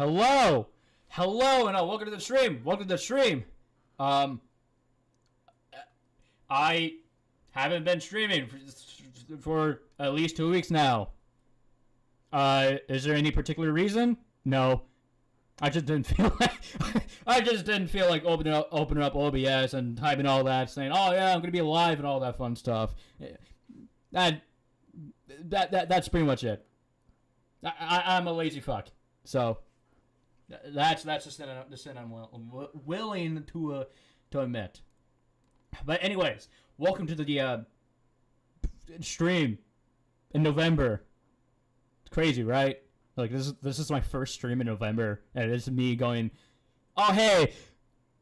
Hello! Hello, and welcome to the stream. Welcome to the stream. I haven't been streaming for at least 2 weeks now. Is there any particular reason? No. I just didn't feel like opening up OBS and typing all that, saying, "Oh yeah, I'm gonna be live" and all that fun stuff. That's pretty much it. I'm a lazy fuck. So that's the sin I'm willing to admit. But anyways, welcome to the stream in November. It's crazy, right? Like this is my first stream in November, and it's me going, "Oh hey,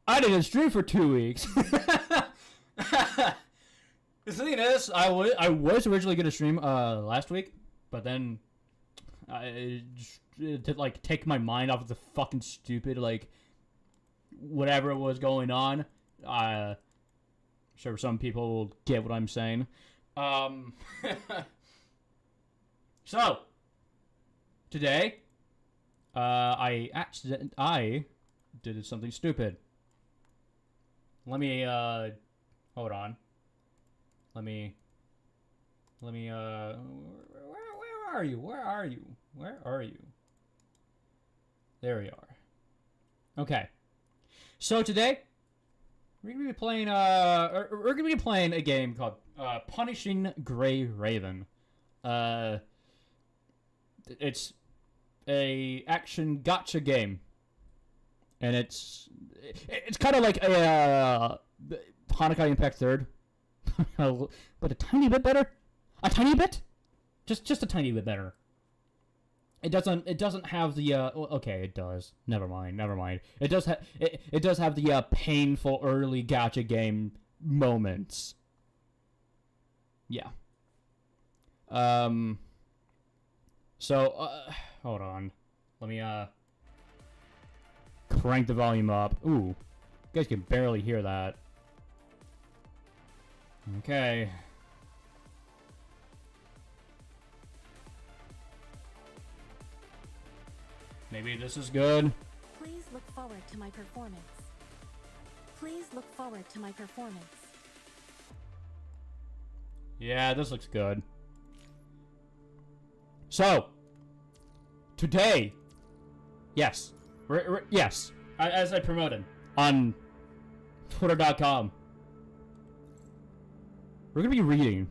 I didn't stream for 2 weeks." The thing is, I was originally gonna stream last week, but then to like take my mind off of the fucking stupid whatever was going on. Sure, some people will get what I'm saying. So today, I did something stupid. Let me hold on. Let me where are you? Where are you? Where are you? There we are. Okay. So today we're gonna be playing a game called Punishing Gray Raven. It's a action gacha game, and it's kind of like a Honkai Impact Third, but a tiny bit better. A tiny bit, just a tiny bit better. It doesn't have the okay, it does. Never mind. It does have the painful early gacha game moments. Yeah. So hold on. Let me crank the volume up. Ooh. You guys can barely hear that. Okay. Maybe this is good. Please look forward to my performance. Please look forward to my performance. Yeah, this looks good. So, today, yes, yes, as I promoted on Twitter.com, we're gonna be reading.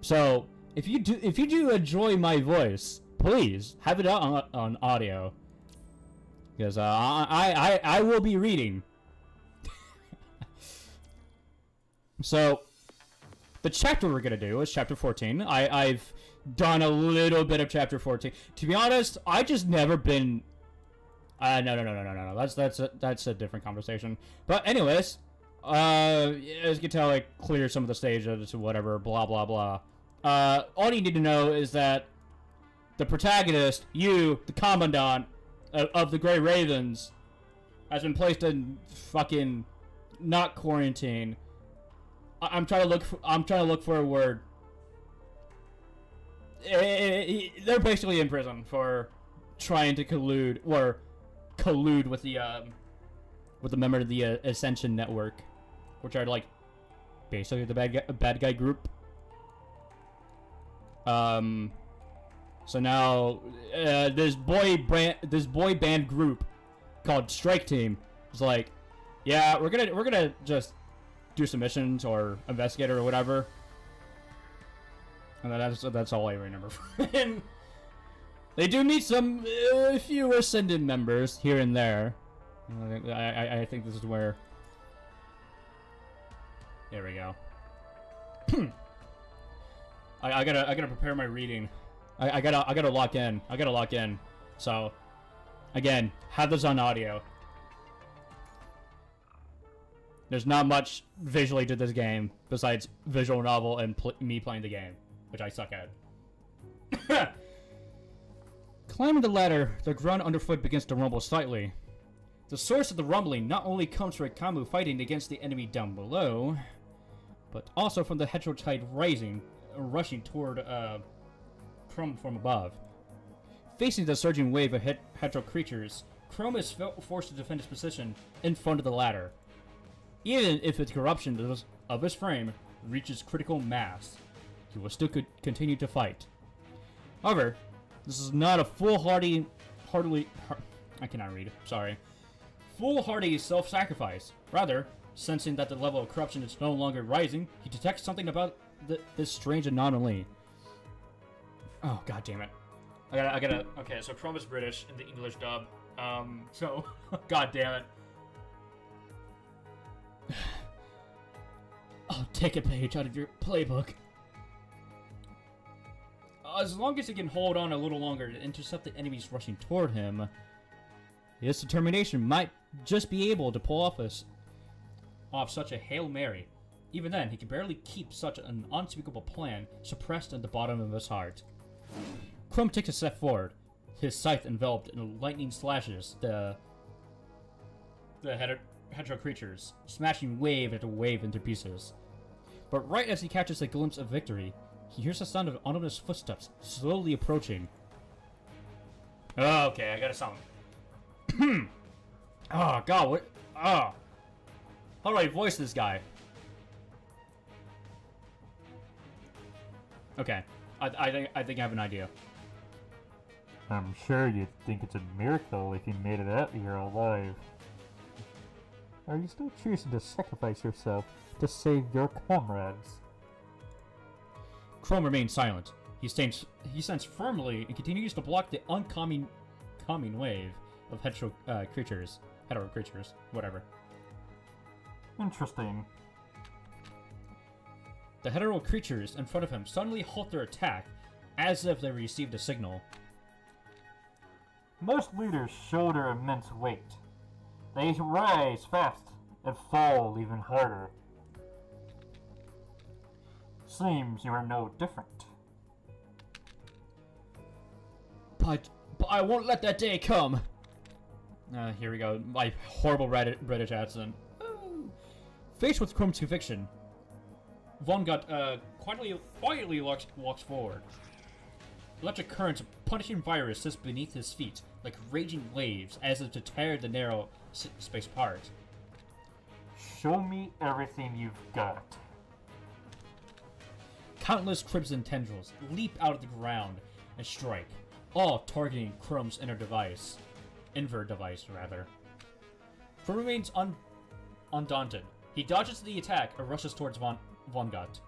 So, if you do enjoy my voice, please have it out on audio, because I will be reading. So, the chapter we're gonna do is chapter 14. I've done a little bit of chapter 14. To be honest, I just never been. No. That's a different conversation. But anyways, as you can tell, I cleared some of the stages or whatever. Blah blah blah. All you need to know is that the protagonist, you, the commandant of the Grey Ravens, has been placed in fucking not quarantine. I'm trying to look for a word. They're basically in prison for trying to collude with the member of the Ascension Network, which are like basically the bad guy group. So now this boy band group called Strike Team is like, yeah, we're gonna just do some missions or investigate or whatever. And that's all I remember. And they do need some few Ascendant members here and there. I think this is where. There we go. I gotta prepare my reading. I gotta lock in. So, again, have this on audio. There's not much visually to this game besides visual novel and me playing the game, which I suck at. Climbing the ladder, the ground underfoot begins to rumble slightly. The source of the rumbling not only comes from Kamu fighting against the enemy down below, but also from the Heterotide rising, rushing toward from above. Facing the surging wave of hetero creatures, Chrome is forced to defend his position in front of the ladder. Even if its corruption of his frame reaches critical mass, he will still continue to fight. However, this is not a foolhardy self-sacrifice. Rather, sensing that the level of corruption is no longer rising, he detects something about this strange anomaly. Oh, god damn it. I gotta, okay, so Chrome is British in the English dub. God damn it. I'll take a page out of your playbook. As long as he can hold on a little longer to intercept the enemies rushing toward him, his determination might just be able to pull off such a Hail Mary. Even then, he can barely keep such an unspeakable plan suppressed at the bottom of his heart. Chrome takes a step forward, his scythe enveloped in lightning slashes the hetero creatures, smashing wave after wave into pieces. But right as he catches a glimpse of victory, he hears the sound of ominous footsteps slowly approaching. Oh, okay, I got a sound. Oh god, what? Oh. How do I voice this guy? Okay, I think I have an idea. I'm sure you'd think it's a miracle if you made it out here alive. Are you still choosing to sacrifice yourself to save your comrades? Chrome remains silent. He stands firmly and continues to block the oncoming wave of hetero creatures, whatever. Interesting. The hetero creatures in front of him suddenly halt their attack, as if they received a signal. Most leaders shoulder immense weight. They rise fast and fall even harder. Seems you are no different. But I won't let that day come. Here we go. My horrible British accent. Faced with Chrome's conviction, Vongott quietly walks forward. Electric currents of punishing virus sits beneath his feet, like raging waves, as if to tear the narrow space apart. Show me everything you've got. Countless crimson tendrils leap out of the ground and strike, all targeting Chrome's inner device. Invert device, rather. Chrome remains undaunted. He dodges the attack and rushes towards Vongott.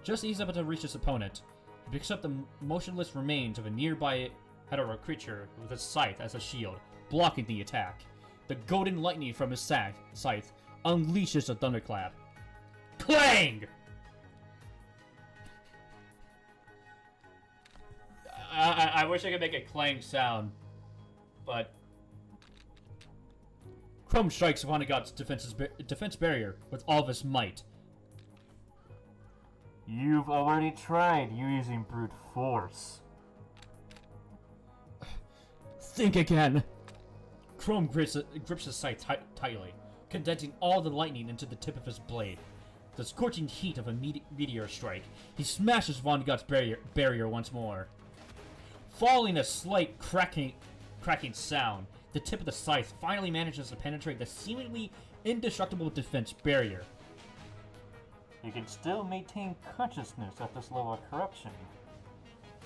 Just as he's about to reach his opponent, he picks up the motionless remains of a nearby hetero creature with his scythe as a shield, blocking the attack. The golden lightning from his scythe unleashes a thunderclap. Clang! I wish I could make a clang sound, but Chrome strikes Vonnegott's defense barrier with all of his might. You've already tried using brute force. Think again. Chrome grips his scythe tightly, condensing all the lightning into the tip of his blade. The scorching heat of a meteor strike, he smashes Vonnegott's barrier once more. Following a slight cracking sound, the tip of the scythe finally manages to penetrate the seemingly indestructible defense barrier. You can still maintain consciousness at this level of corruption.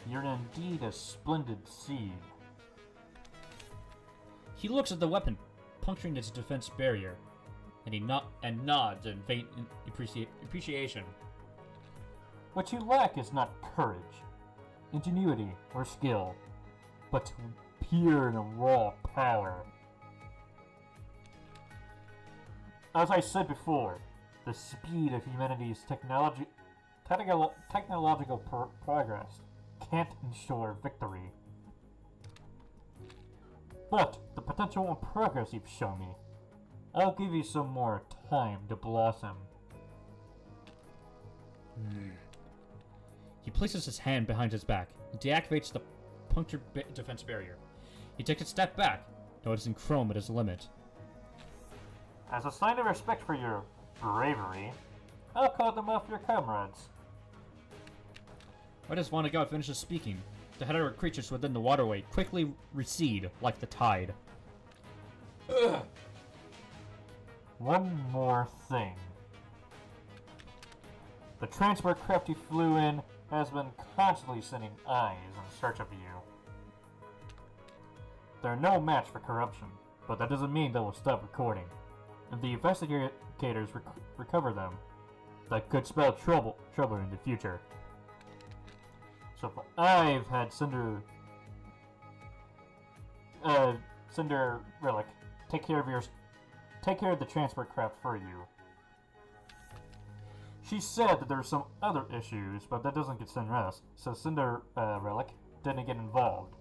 You're indeed a splendid seed. He looks at the weapon, puncturing its defense barrier, and he nods in faint appreciation. What you lack is not courage, ingenuity, or skill, but pure and raw power. As I said before, the speed of humanity's technological progress can't ensure victory. But the potential and progress you've shown me, I'll give you some more time to blossom. He places his hand behind his back and deactivates the punctured defense barrier. He takes a step back, noticing Chrome at his limit. As a sign of respect for your bravery, I'll call them off your comrades. Right as Vonnegut finishes speaking, the hetero creatures within the waterway quickly recede like the tide. One more thing. The transport craft you flew in has been constantly sending eyes in search of you. They're no match for corruption, but that doesn't mean they will stop recording. If the investigators recover them, that could spell trouble in the future. So if I've had Cinder Relic take care of the transport craft for you. She said that there were some other issues, but that doesn't concern us, so Cinder Relic didn't get involved.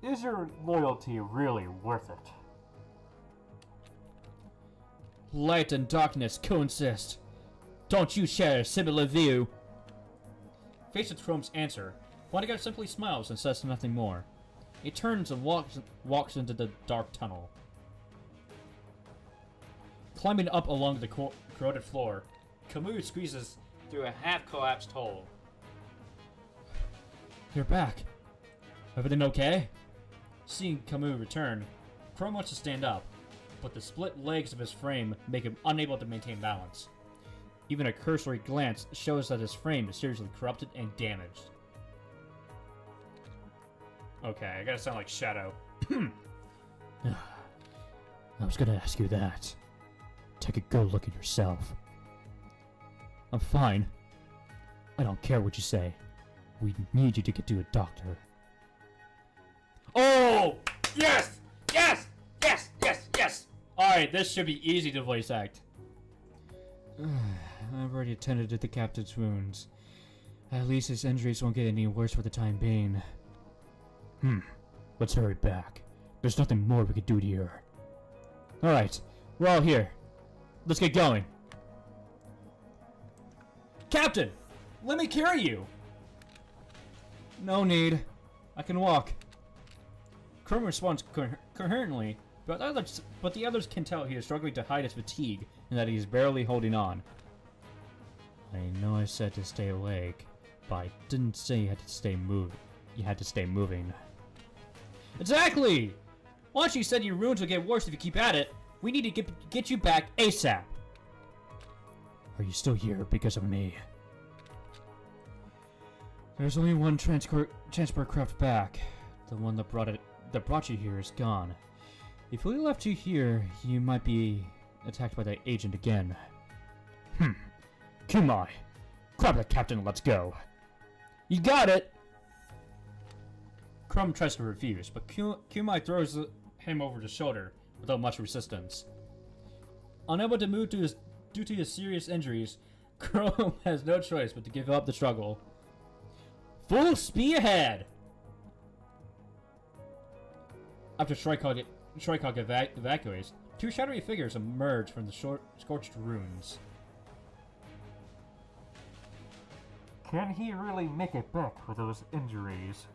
Is your loyalty really worth it? Light and darkness coexist. Don't you share a similar view? Faced with Chrome's answer, Bodyguard simply smiles and says nothing more. He turns and walks into the dark tunnel. Climbing up along the corroded floor, Camus squeezes through a half-collapsed hole. You're back. Everything okay? Seeing Camus return, Chrome wants to stand up, but the split legs of his frame make him unable to maintain balance. Even a cursory glance shows that his frame is seriously corrupted and damaged. Okay, I gotta sound like Shadow. I was gonna ask you that. Take a good look at yourself. I'm fine. I don't care what you say. We need you to get to a doctor. Oh! Yes! Yes! Yes! Yes! Yes! Alright, this should be easy to voice act. I've already attended to the captain's wounds. At least his injuries won't get any worse for the time being. Let's hurry back. There's nothing more we could do here. Alright, we're all here. Let's get going. Captain! Let me carry you! No need. I can walk. Chrome responds coherently, but the others can tell he is struggling to hide his fatigue and that he is barely holding on. I know I said to stay awake, but I didn't say you had to stay moving. Exactly! Once you said your wounds will get worse if you keep at it, we need to get you back ASAP. Are you still here because of me? There's only one transport craft back. The one that brought you here is gone. If we left you here, you might be attacked by that agent again. Kumai, grab the captain and let's go. You got it! Crumb tries to refuse, but Kumai throws him over his shoulder without much resistance. Unable to move due to his serious injuries, Chrome has no choice but to give up the struggle. Full speed ahead! After Shrikog evacuates, two shadowy figures emerge from the scorched ruins. Can he really make it back with those injuries?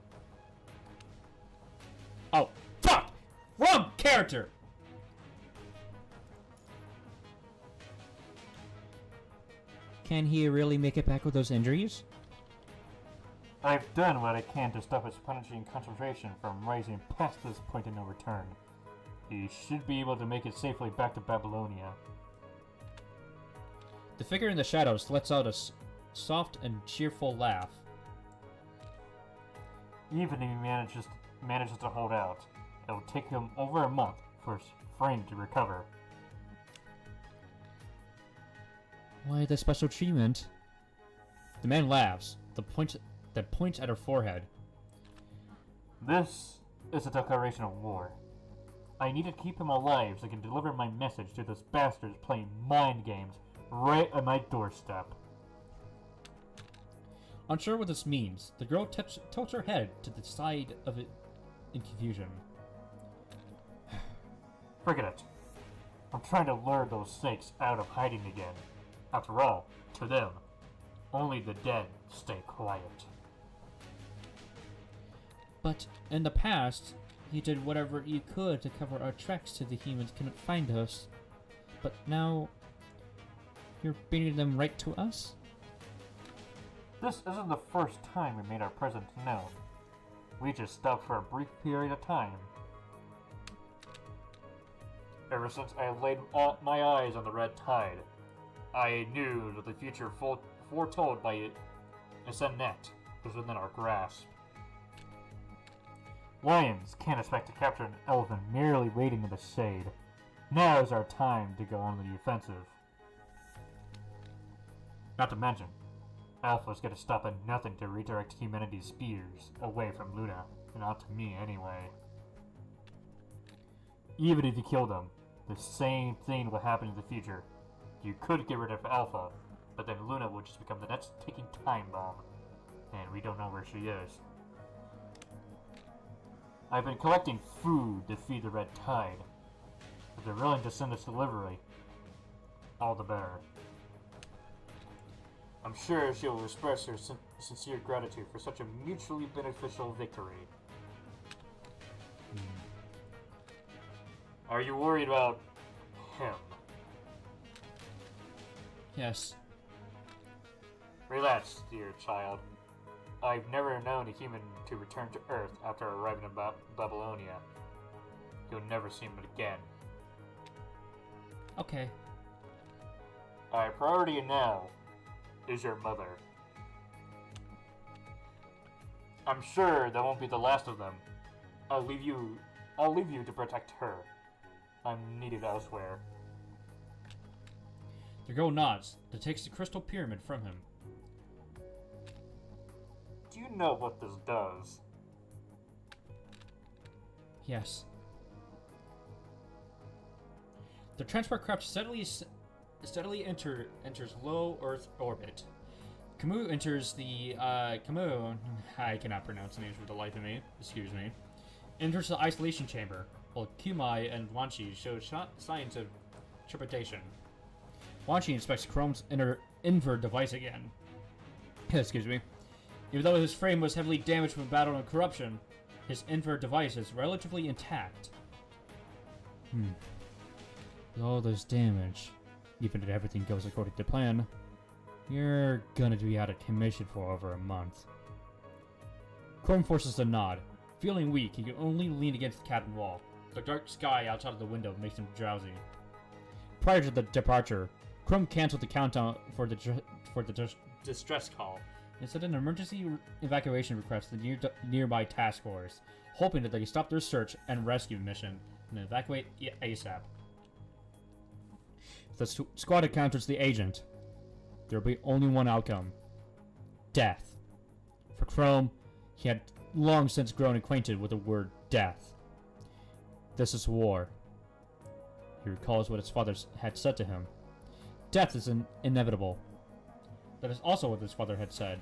Oh, fuck! Wrong character! Can he really make it back with those injuries? I've done what I can to stop his punishing concentration from rising past this point of no return. He should be able to make it safely back to Babylonia. The figure in the shadows lets out a soft and cheerful laugh. Even if he manages to hold out, it will take him over a month for his frame to recover. Why the special treatment? The man laughs, that points at her forehead. This is a declaration of war. I need to keep him alive so I can deliver my message to those bastards playing mind games right at my doorstep. Unsure what this means, the girl tilts her head to the side of it in confusion. Forget it. I'm trying to lure those snakes out of hiding again. After all, to them, only the dead stay quiet. But in the past, you did whatever you could to cover our tracks so the humans couldn't find us. But now, you're bringing them right to us? This isn't the first time we made our presence known. We just stopped for a brief period of time. Ever since I laid my eyes on the red tide, I knew that the future foretold by Asenet was within our grasp. Lions can't expect to capture an elephant merely waiting in the shade. Now is our time to go on the offensive. Not to mention, Alpha's gonna stop at nothing to redirect humanity's spears away from Luna, and not to me anyway. Even if you kill them, the same thing will happen in the future. You could get rid of Alpha, but then Luna will just become the next ticking time bomb, and we don't know where she is. I've been collecting food to feed the red tide. If they're willing to send us delivery, all the better. I'm sure she will express her sincere gratitude for such a mutually beneficial victory. Are you worried about him? Yes. Relax, dear child. I've never known a human to return to Earth after arriving in Babylonia. You'll never see him again. Okay. Our priority now is your mother. I'm sure that won't be the last of them. I'll leave you to protect her. I'm needed elsewhere. The girl nods, that takes the crystal pyramid from him. Do you know what this does? Yes. The transport craft steadily enters low Earth orbit. Camus enters the Camus. I cannot pronounce the names for the life of me. Excuse me. Enters the isolation chamber, while Kumai and Wanshi show signs of trepidation. Wanshi inspects Chrome's invert device again. Excuse me. Even though his frame was heavily damaged from battle and corruption, his invert device is relatively intact. With all this damage, even if everything goes according to plan, you're gonna be out of commission for over a month. Chrome forces a nod. Feeling weak, he can only lean against the cabin wall. The dark sky outside of the window makes him drowsy. Prior to the departure, Chrome canceled the countdown for the distress call and sent an emergency evacuation request to the nearby task force, hoping that they can stop their search and rescue mission and evacuate ASAP. If the squad encounters the agent, there will be only one outcome: death. For Chrome, he had long since grown acquainted with the word death. This is war. He recalls what his father had said to him. Death is inevitable. That is also what his father had said.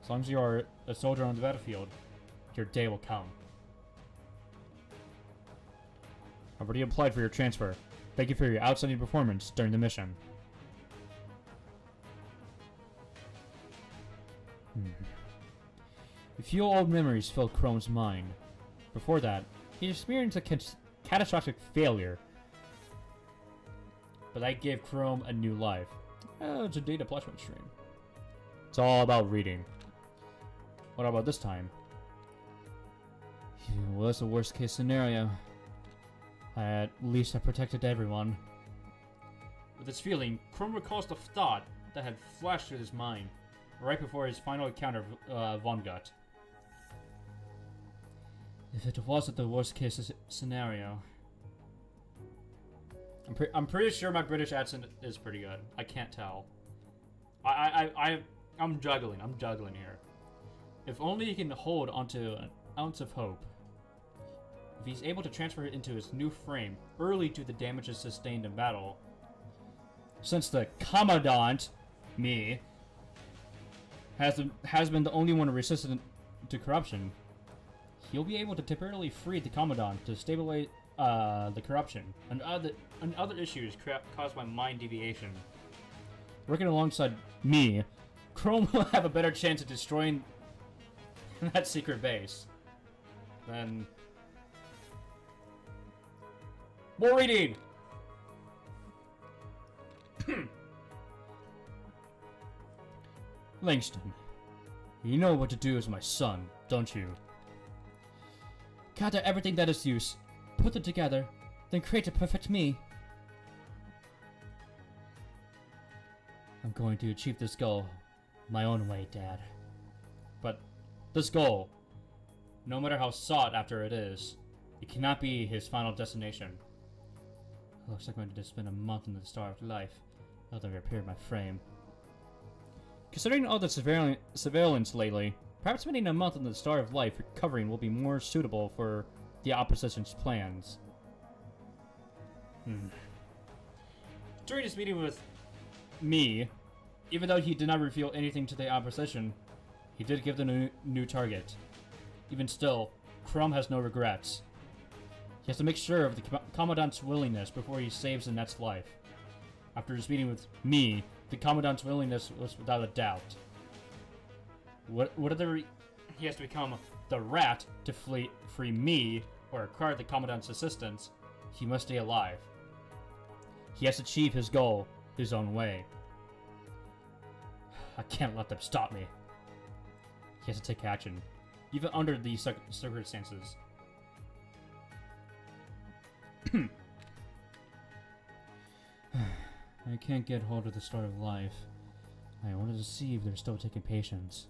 As long as you are a soldier on the battlefield, your day will come. I've already applied for your transfer. Thank you for your outstanding performance during the mission. A few old memories filled Chrome's mind. Before that, he experienced a catastrophic failure. But that gave Chrome a new life. It's a data plushman stream. It's all about reading. What about this time? Well, that's the worst case scenario. At least I protected everyone. With this feeling, Chrome recalls the thought that had flashed through his mind right before his final encounter with Vonnegut. If it wasn't the worst case scenario... I'm pretty sure my British accent is pretty good. I can't tell. I'm juggling here. If only he can hold onto an ounce of hope. If he's able to transfer it into his new frame early to the damages sustained in battle, since the Commandant, me, has been the only one resistant to corruption, he'll be able to temporarily free the Commandant to stabilize the corruption and other issues caused by mind deviation. Working alongside me, Chrome will have a better chance of destroying that secret base than... More reading! Langston, you know what to do as my son, don't you? Gather everything that is use, put them together, then create a perfect me. I'm going to achieve this goal my own way, Dad. But this goal, no matter how sought after it is, it cannot be his final destination. It looks like I'm going to spend a month in the Star of Life. I'll then repair my frame. Considering all the surveillance lately, perhaps spending a month in the Star of Life recovering will be more suitable for the opposition's plans. During his meeting with me, even though he did not reveal anything to the opposition, he did give them a new target. Even still, Chrome has no regrets. He has to make sure of the Commandant's willingness before he saves Annette's life. After his meeting with me, the Commandant's willingness was without a doubt. Whether he has to become the rat to free me or acquire the Commandant's assistance, he must stay alive. He has to achieve his goal his own way. I can't let them stop me. He has to take action, even under these circumstances. I can't get hold of the Star of Life. I wanted to see if they're still taking patients.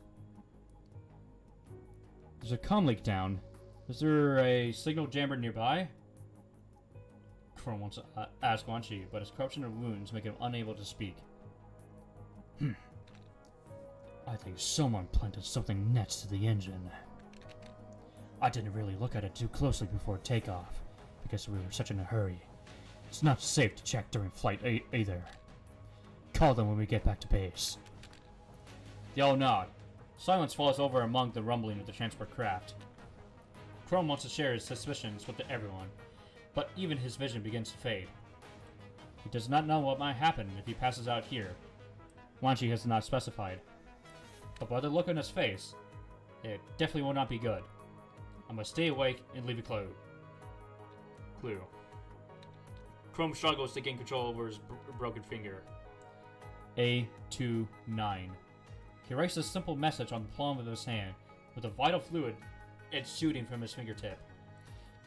There's a comm leak down. Is there a signal jammer nearby? Chrome wants to ask Quan Chi, but his corruption and wounds make him unable to speak. I think someone planted something next to the engine. I didn't really look at it too closely before takeoff, because we were such in a hurry. It's not safe to check during flight either. Call them when we get back to base. They all nod. Silence falls over among the rumbling of the transport craft. Chrome wants to share his suspicions with everyone, but even his vision begins to fade. He does not know what might happen if he passes out here. Quan Chi has not specified. But by the look on his face, it definitely will not be good. I must stay awake and leave a clue. Chrome struggles to gain control over his broken finger. A29. He writes a simple message on the palm of his hand, with a vital fluid exuding from his fingertip.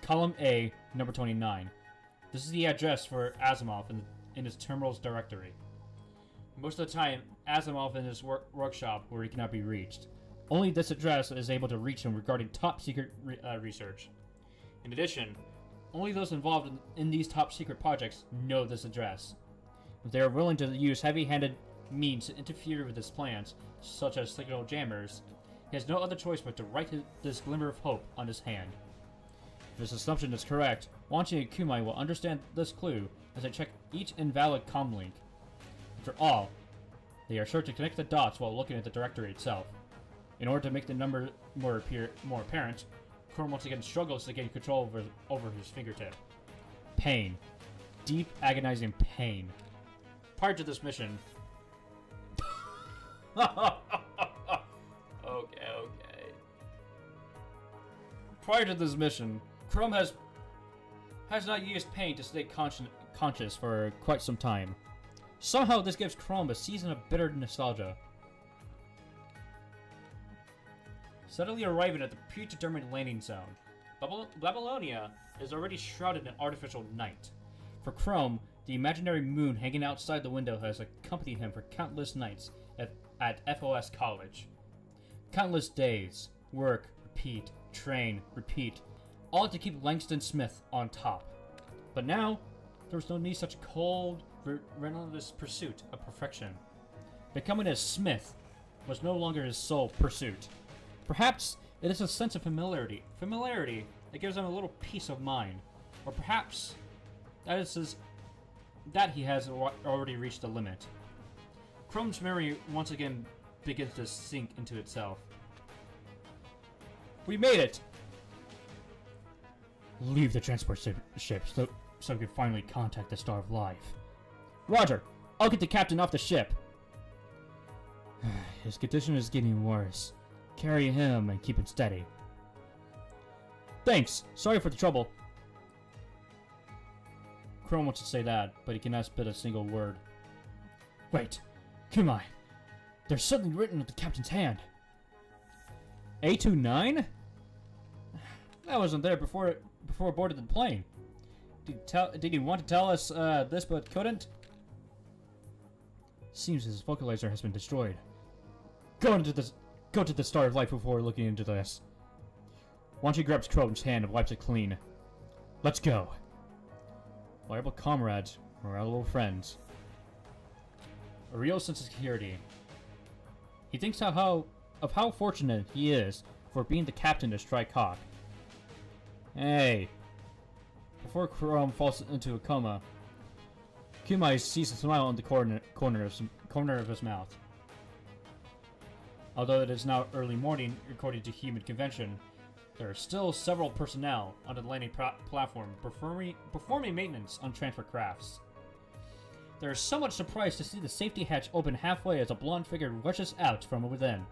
Column A, number 29. This is the address for Asimov in his terminal's directory. Most of the time, Asimov in his workshop where he cannot be reached. Only this address is able to reach him regarding top secret research. In addition, only those involved in these top secret projects know this address. If they are willing to use heavy-handed means to interfere with his plans, such as signal jammers, he has no other choice but to write this glimmer of hope on his hand. If his assumption is correct, Quan Chi and Kumai will understand this clue as they check each invalid comm link. After all, they are sure to connect the dots while looking at the directory itself. In order to make the number more apparent, Chrome once again struggles to gain control over his fingertip. Pain. Deep, agonizing pain. Prior to this mission... Okay. Prior to this mission, Chrome has not used pain to stay conscious for quite some time. Somehow this gives Chrome a season of bitter nostalgia. Suddenly arriving at the predetermined landing zone, Babylonia is already shrouded in artificial night. For Chrome, the imaginary moon hanging outside the window has accompanied him for countless nights at FOS College. Countless days, work, repeat, train, repeat, all to keep Langston Smith on top. But now, there was no need such cold, relentless pursuit of perfection. Becoming a Smith was no longer his sole pursuit. Perhaps it is a sense of familiarity that gives him a little peace of mind. Or perhaps that he has already reached the limit. Chrome's memory once again begins to sink into itself. We made it! Leave the transport ship so we can finally contact the Star of Life. Roger! I'll get the captain off the ship! His condition is getting worse. Carry him and keep it steady. Thanks! Sorry for the trouble. Chrome wants to say that, but he cannot spit a single word. Wait! Kumai! There's something written with the captain's hand! A29? I wasn't there before boarded the plane. Did he want to tell us this but couldn't? Seems his vocalizer has been destroyed. Go to the Star of Life before looking into this. Wanchi grabs Chrome's hand and wipes it clean. Let's go. Reliable comrades, reliable friends. A real sense of security. He thinks of how fortunate he is for being the captain to Strike Hawk. Hey. Before Chrome falls into a coma, Kumai sees a smile on the corner of his mouth. Although it is now early morning, according to human convention, there are still several personnel on the landing platform performing maintenance on transfer crafts. They are somewhat surprised to see the safety hatch open halfway as a blonde figure rushes out from within.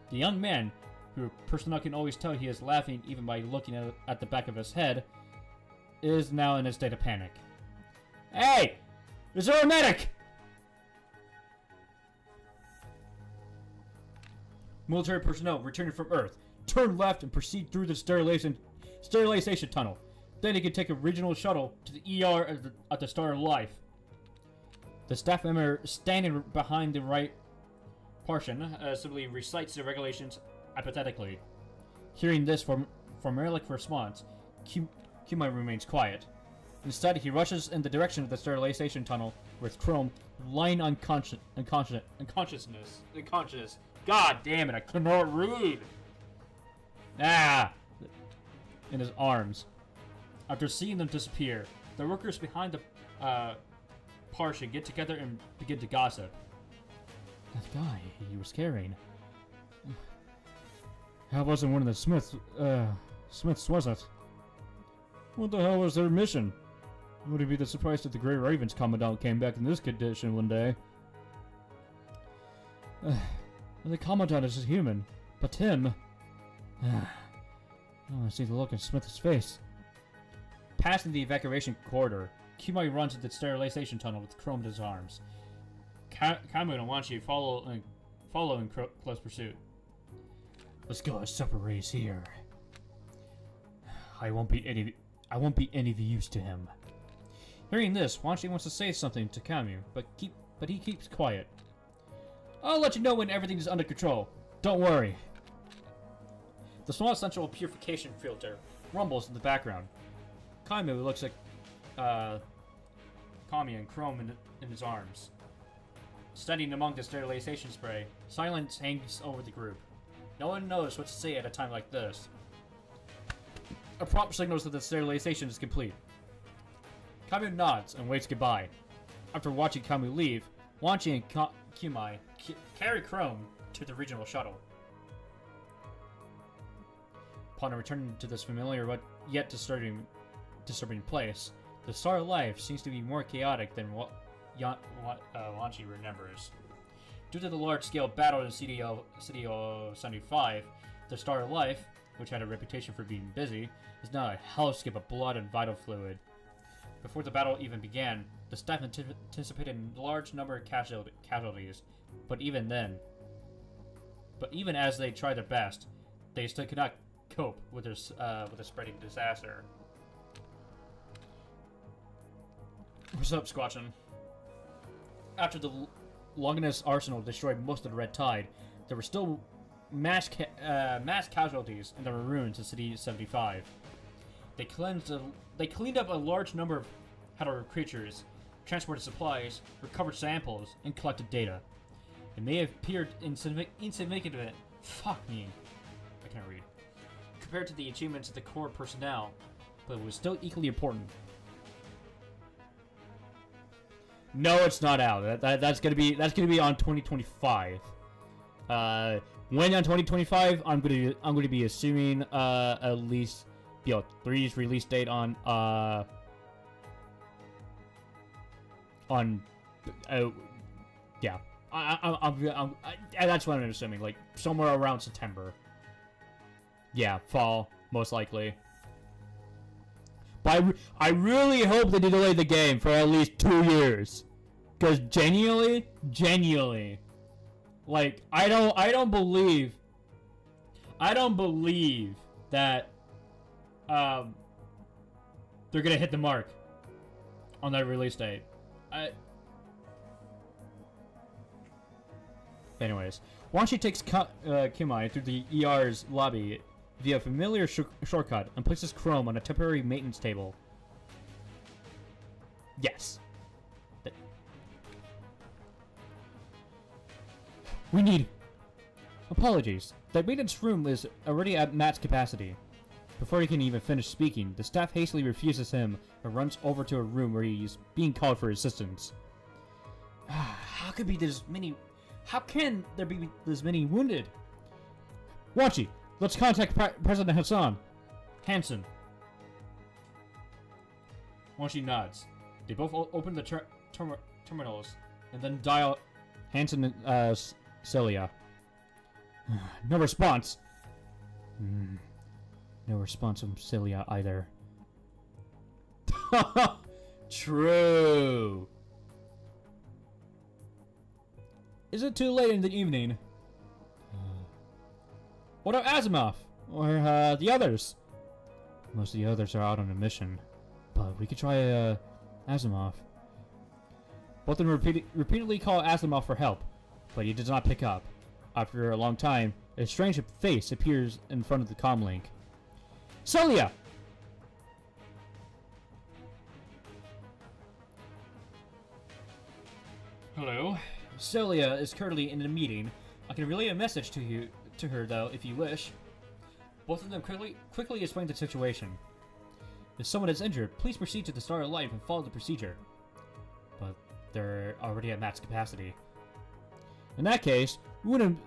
The young man, who personnel can always tell he is laughing even by looking at the back of his head, is now in a state of panic. Hey! Is there a medic? Military personnel returning from Earth. Turn left and proceed through the sterilization tunnel. Then you can take a regional shuttle to the ER at the Star of Life. The staff member standing behind the right portion simply recites the regulations apathetically. Hearing this from Erlich response, Kumai remains quiet. Instead, he rushes in the direction of the sterilization tunnel with Chrome lying unconscious. God damn it, I cannot read! In his arms. After seeing them disappear, the workers behind the Parsha get together and begin to gossip. That guy he was carrying. How wasn't one of the Smiths, was it? What the hell was their mission? Would it be the surprise that the Grey Ravens Commandant came back in this condition one day? The Commandant is a human, but him... I see the look in Smith's face. Passing the evacuation corridor, Kumai runs into the sterilization tunnel with Chrome in his arms. Kamu and Wanchi follow in close pursuit. Let's go, a separate race here. I won't be any use to him. Hearing this, Wanchi wants to say something to Kamu, but he keeps quiet. I'll let you know when everything is under control. Don't worry. The small central purification filter rumbles in the background. Kamu looks at Kami and Chrome in his arms. Standing among the sterilization spray, silence hangs over the group. No one knows what to say at a time like this. A prompt signals that the sterilization is complete. Kamu nods and waves goodbye. After watching Kamu leave, Wanchi and Kumai carry Chrome to the regional shuttle. Upon returning to this familiar but yet disturbing place, the Star of Life seems to be more chaotic than what Wanchi remembers. Due to the large-scale battle in CDO 75, the Star of Life, which had a reputation for being busy, is now a hellscape of blood and vital fluid. Before the battle even began, the staff anticipated a large number of casualties, but even as they tried their best, they still could not cope with the spreading disaster. What's up, Squatchin? After the Longinus Arsenal destroyed most of the Red Tide, there were still mass casualties in the ruins of City 75. They cleaned up a large number of Hadar creatures, transported supplies, recovered samples, and collected data. It may have appeared insignificant. Fuck me. I can't read. Compared to the achievements of the core personnel, but it was still equally important. No, it's not out. That's gonna be on 2025. When on 2025, I'm gonna be assuming at least BL3's release date on yeah. That's what I'm assuming, like somewhere around September. Yeah, fall most likely. But I really hope that they delay the game for at least 2 years, because genuinely, like I don't believe that they're gonna hit the mark on that release date. Anyways, Wanshi takes Kimai through the ER's lobby via a familiar shortcut and places Chrome on a temporary maintenance table. Yes. We need... Apologies. The maintenance room is already at Matt's capacity. Before he can even finish speaking, the staff hastily refuses him and runs over to a room where he's being called for assistance. How can there be this many wounded? Wanshi, let's contact President Hassan. Hansen. Wanshi nods. They both open the terminals and then dial Hansen and Celia. No response. No response from Celia either. True. Is it too late in the evening? What about Asimov? Or the others? Most of the others are out on a mission. But we could try Asimov. Both of them repeatedly call Asimov for help, but he does not pick up. After a long time, a strange face appears in front of the comlink. Celia! Hello? Celia is currently in a meeting. I can relay a message to her though, if you wish. Both of them quickly explain the situation. If someone is injured, please proceed to the start of life and follow the procedure. But they're already at max capacity. In that case, wounded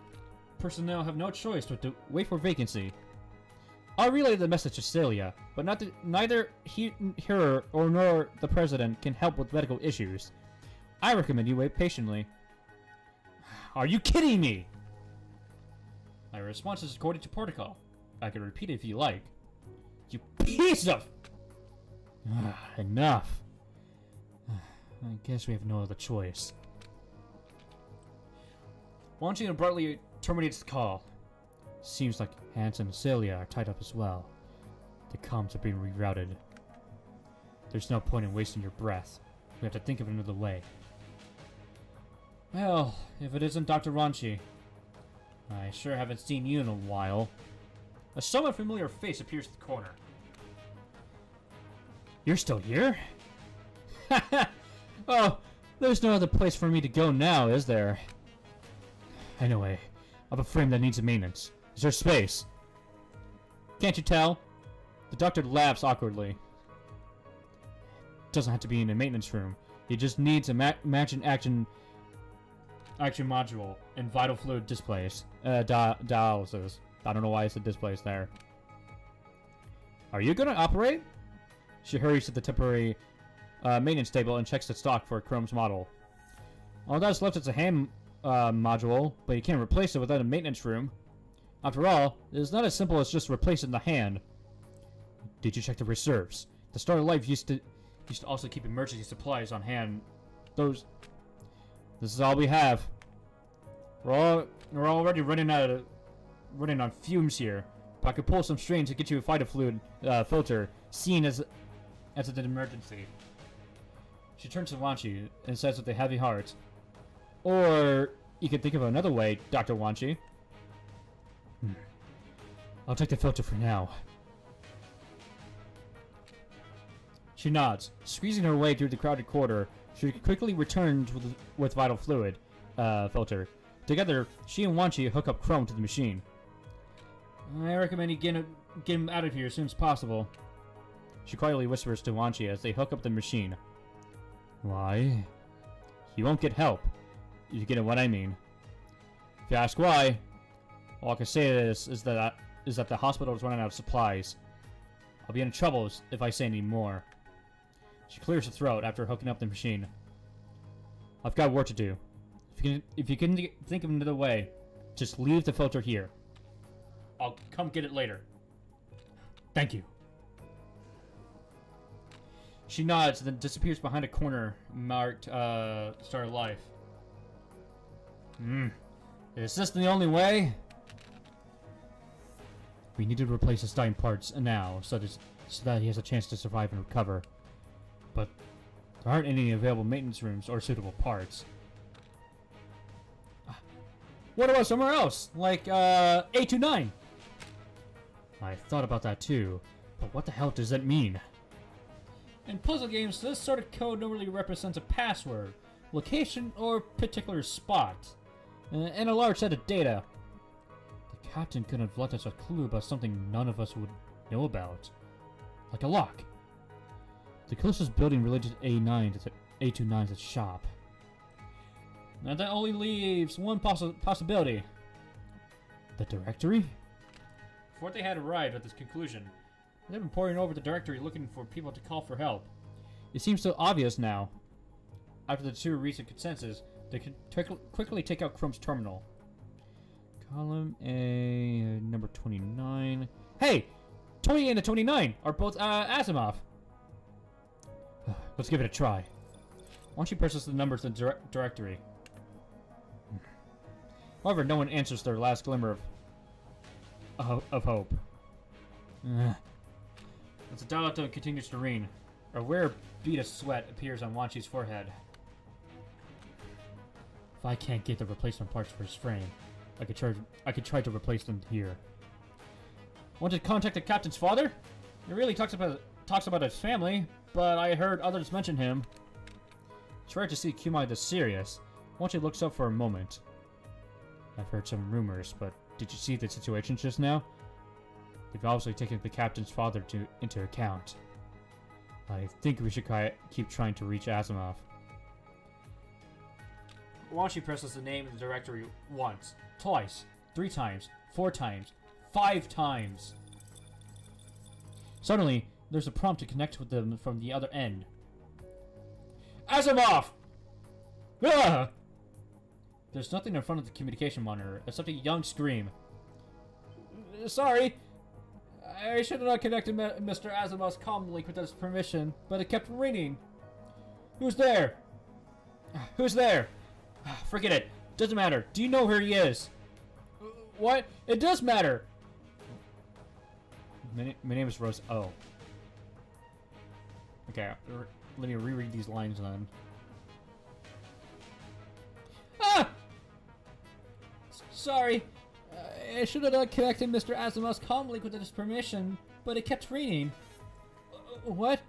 personnel have no choice but to wait for vacancy. I'll relay the message to Celia, but neither her nor the president can help with medical issues. I recommend you wait patiently. Are you kidding me? My response is according to protocol. I can repeat it if you like. You piece of... Enough. I guess we have no other choice. Wanshi abruptly terminates the call. Seems like Hansen and Celia are tied up as well. The comms are being rerouted. There's no point in wasting your breath. We have to think of another way. Well, if it isn't Dr. Wanshi. I sure haven't seen you in a while. A somewhat familiar face appears at the corner. You're still here? Oh, there's no other place for me to go now, is there? Anyway, I have a frame that needs maintenance. Is there space? Can't you tell? The doctor laughs awkwardly. Doesn't have to be in a maintenance room. He just needs a matching action module and vital fluid displays. Dialysis. I don't know why I said displays there. Are you gonna operate? She hurries to the temporary maintenance table and checks the stock for Chrome's model. All that's left is a hand module, but you can't replace it without a maintenance room. After all, it is not as simple as just replacing the hand. Did you check the reserves? The Start of Life used to also keep emergency supplies on hand. This is all we have. We're already running on fumes here. But I could pull some strings to get you a vital fluid filter, seen as an emergency. She turns to Wanshi and says with a heavy heart, "Or you could think of another way, Dr. Wanshi." I'll take the filter for now. She nods. Squeezing her way through the crowded corridor, she quickly returns with vital fluid filter. Together, she and Wanshi hook up Chrome to the machine. I recommend you get him out of here as soon as possible. She quietly whispers to Wanshi as they hook up the machine. Why? He won't get help. You get what I mean. If you ask why, all I can say is that the hospital is running out of supplies. I'll be in trouble if I say any more. She clears her throat after hooking up the machine. I've got work to do. If you can think of another way, just leave the filter here. I'll come get it later. Thank you. She nods and then disappears behind a corner marked Start of Life. Is this the only way? We need to replace his dying parts now, so that he has a chance to survive and recover. But there aren't any available maintenance rooms or suitable parts. What about somewhere else? Like, A29? I thought about that too, but what the hell does that mean? In puzzle games, this sort of code normally represents a password, location, or particular spot, and a large set of data. The captain couldn't have left us a clue about something none of us would know about. Like a lock. The closest building related to A29 is a shop. Now that only leaves one possibility. The directory? Before they had arrived at this conclusion, they've been poring over the directory looking for people to call for help. It seems so obvious now. After the two recent consensus, they could quickly take out Chrome's terminal. Column A, number 29. Hey! 28 and 29 are both Asimov. Let's give it a try. Why don't you presses the numbers in the directory? However, no one answers their last glimmer of hope. As the dial tone continues to ring, a rare bead of sweat appears on Wanchi's forehead. If I can't get the replacement parts for his frame, I could try to replace them here. Want to contact the captain's father? He really talks about his family, but I heard others mention him. It's rare to see Kumai this serious. Wanchi looks up for a moment. I've heard some rumors, but did you see the situation just now? They've obviously taken the captain's father into account. I think we should keep trying to reach Asimov. Wanchi presses the name in the directory once, twice, 3 times, 4 times, 5 times. Suddenly, there's a prompt to connect with them from the other end. Asimov! Ah! There's nothing in front of the communication monitor except a young scream. Sorry, I should have not connected Mr. Asimov's comm link without his permission, but it kept ringing. Who's there? Who's there? Forget it. Doesn't matter. Do you know where he is? What? It does matter. My name is Rose. Oh. Okay, let me reread these lines then. Ah! Sorry. I should have not connected Mr. Asimov's comm link without his permission, but it kept ringing. What?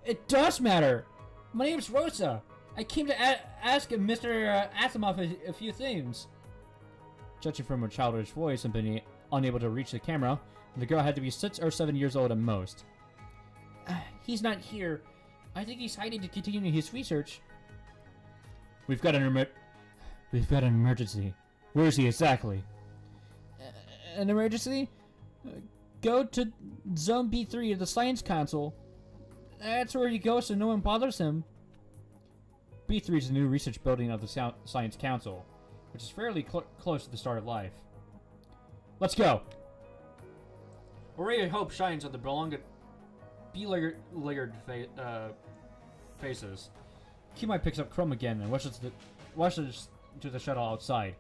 It does matter. My name's Rosa. I came to ask Mr. Asimov a few things. Judging from her childish voice and being unable to reach the camera, the girl had to be 6 or 7 years old at most. He's not here. I think he's hiding to continue his research. We've got an emergency. Where is he exactly? An emergency? Go to Zone B3 of the Science Council. That's where he goes so no one bothers him. B3 is the new research building of the Science Council, which is fairly close to the start of life. Let's go! A ray of hope shines on the beleaguered faces. Kumai picks up Chrome again and rushes to the shuttle outside.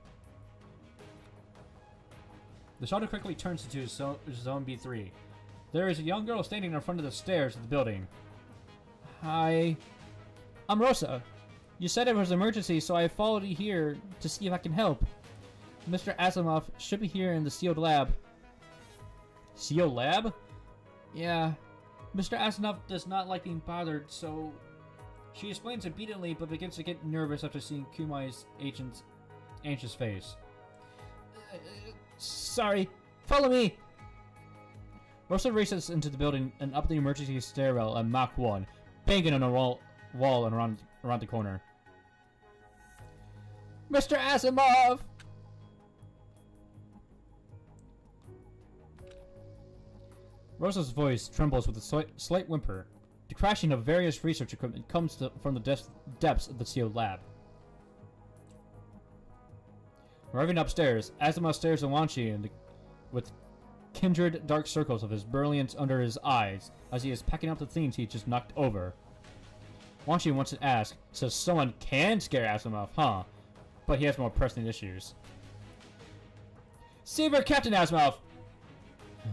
The shuttle quickly turns into Zone B3. There is a young girl standing in front of the stairs of the building. Hi. I'm Rosa. You said it was an emergency, so I followed you here to see if I can help. Mr. Asimov should be here in the sealed lab. Sealed lab? Yeah. Mr. Asimov does not like being bothered, so... She explains obediently, but begins to get nervous after seeing Kumai's agent's anxious face. Sorry. Follow me! Rosa races into the building and up the emergency stairwell at Mach 1, banging on a wall and around the corner. Mr. Asimov! Rosa's voice trembles with a slight whimper. The crashing of various research equipment comes from the depths of the sealed lab. Arriving upstairs, Asimov stares at Wanchi with kindred dark circles of his brilliance under his eyes as he is packing up the things he just knocked over. Wanchi wants to ask, so someone can scare Asimov, huh? But he has more pressing issues. Save our Captain Asimov! Huh?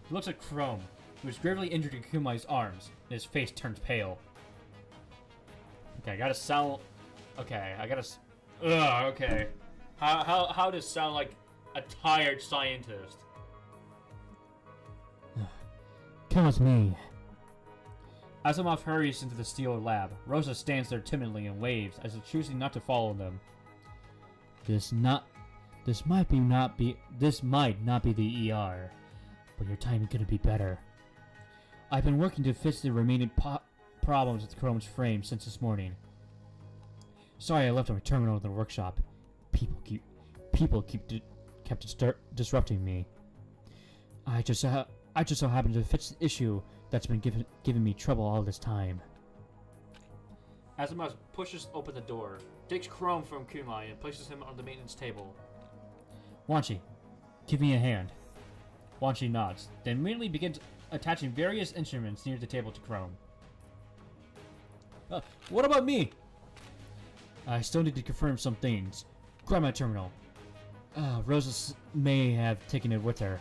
He looks at Chrome, who is gravely injured in Kumai's arms, and his face turns pale. Okay, I gotta sound... Okay, I gotta... Ugh, okay. How does sound like a tired scientist? Come with me. Asimov hurries into the steel lab. Rosa stands there timidly and waves, as if choosing not to follow them. This might not be the ER, but your timing couldn't be better. I've been working to fix the remaining problems with Chrome's frame since this morning. Sorry I left my terminal in the workshop. People kept disrupting me. I just so happened to fix the issue that's been giving me trouble all this time. Asimov pushes open the door, takes Chrome from Kumai, and places him on the maintenance table. Wanshi, give me a hand. Wanshi nods, then immediately begins attaching various instruments near the table to Chrome. What about me? I still need to confirm some things. Grab my terminal. Rosa may have taken it with her.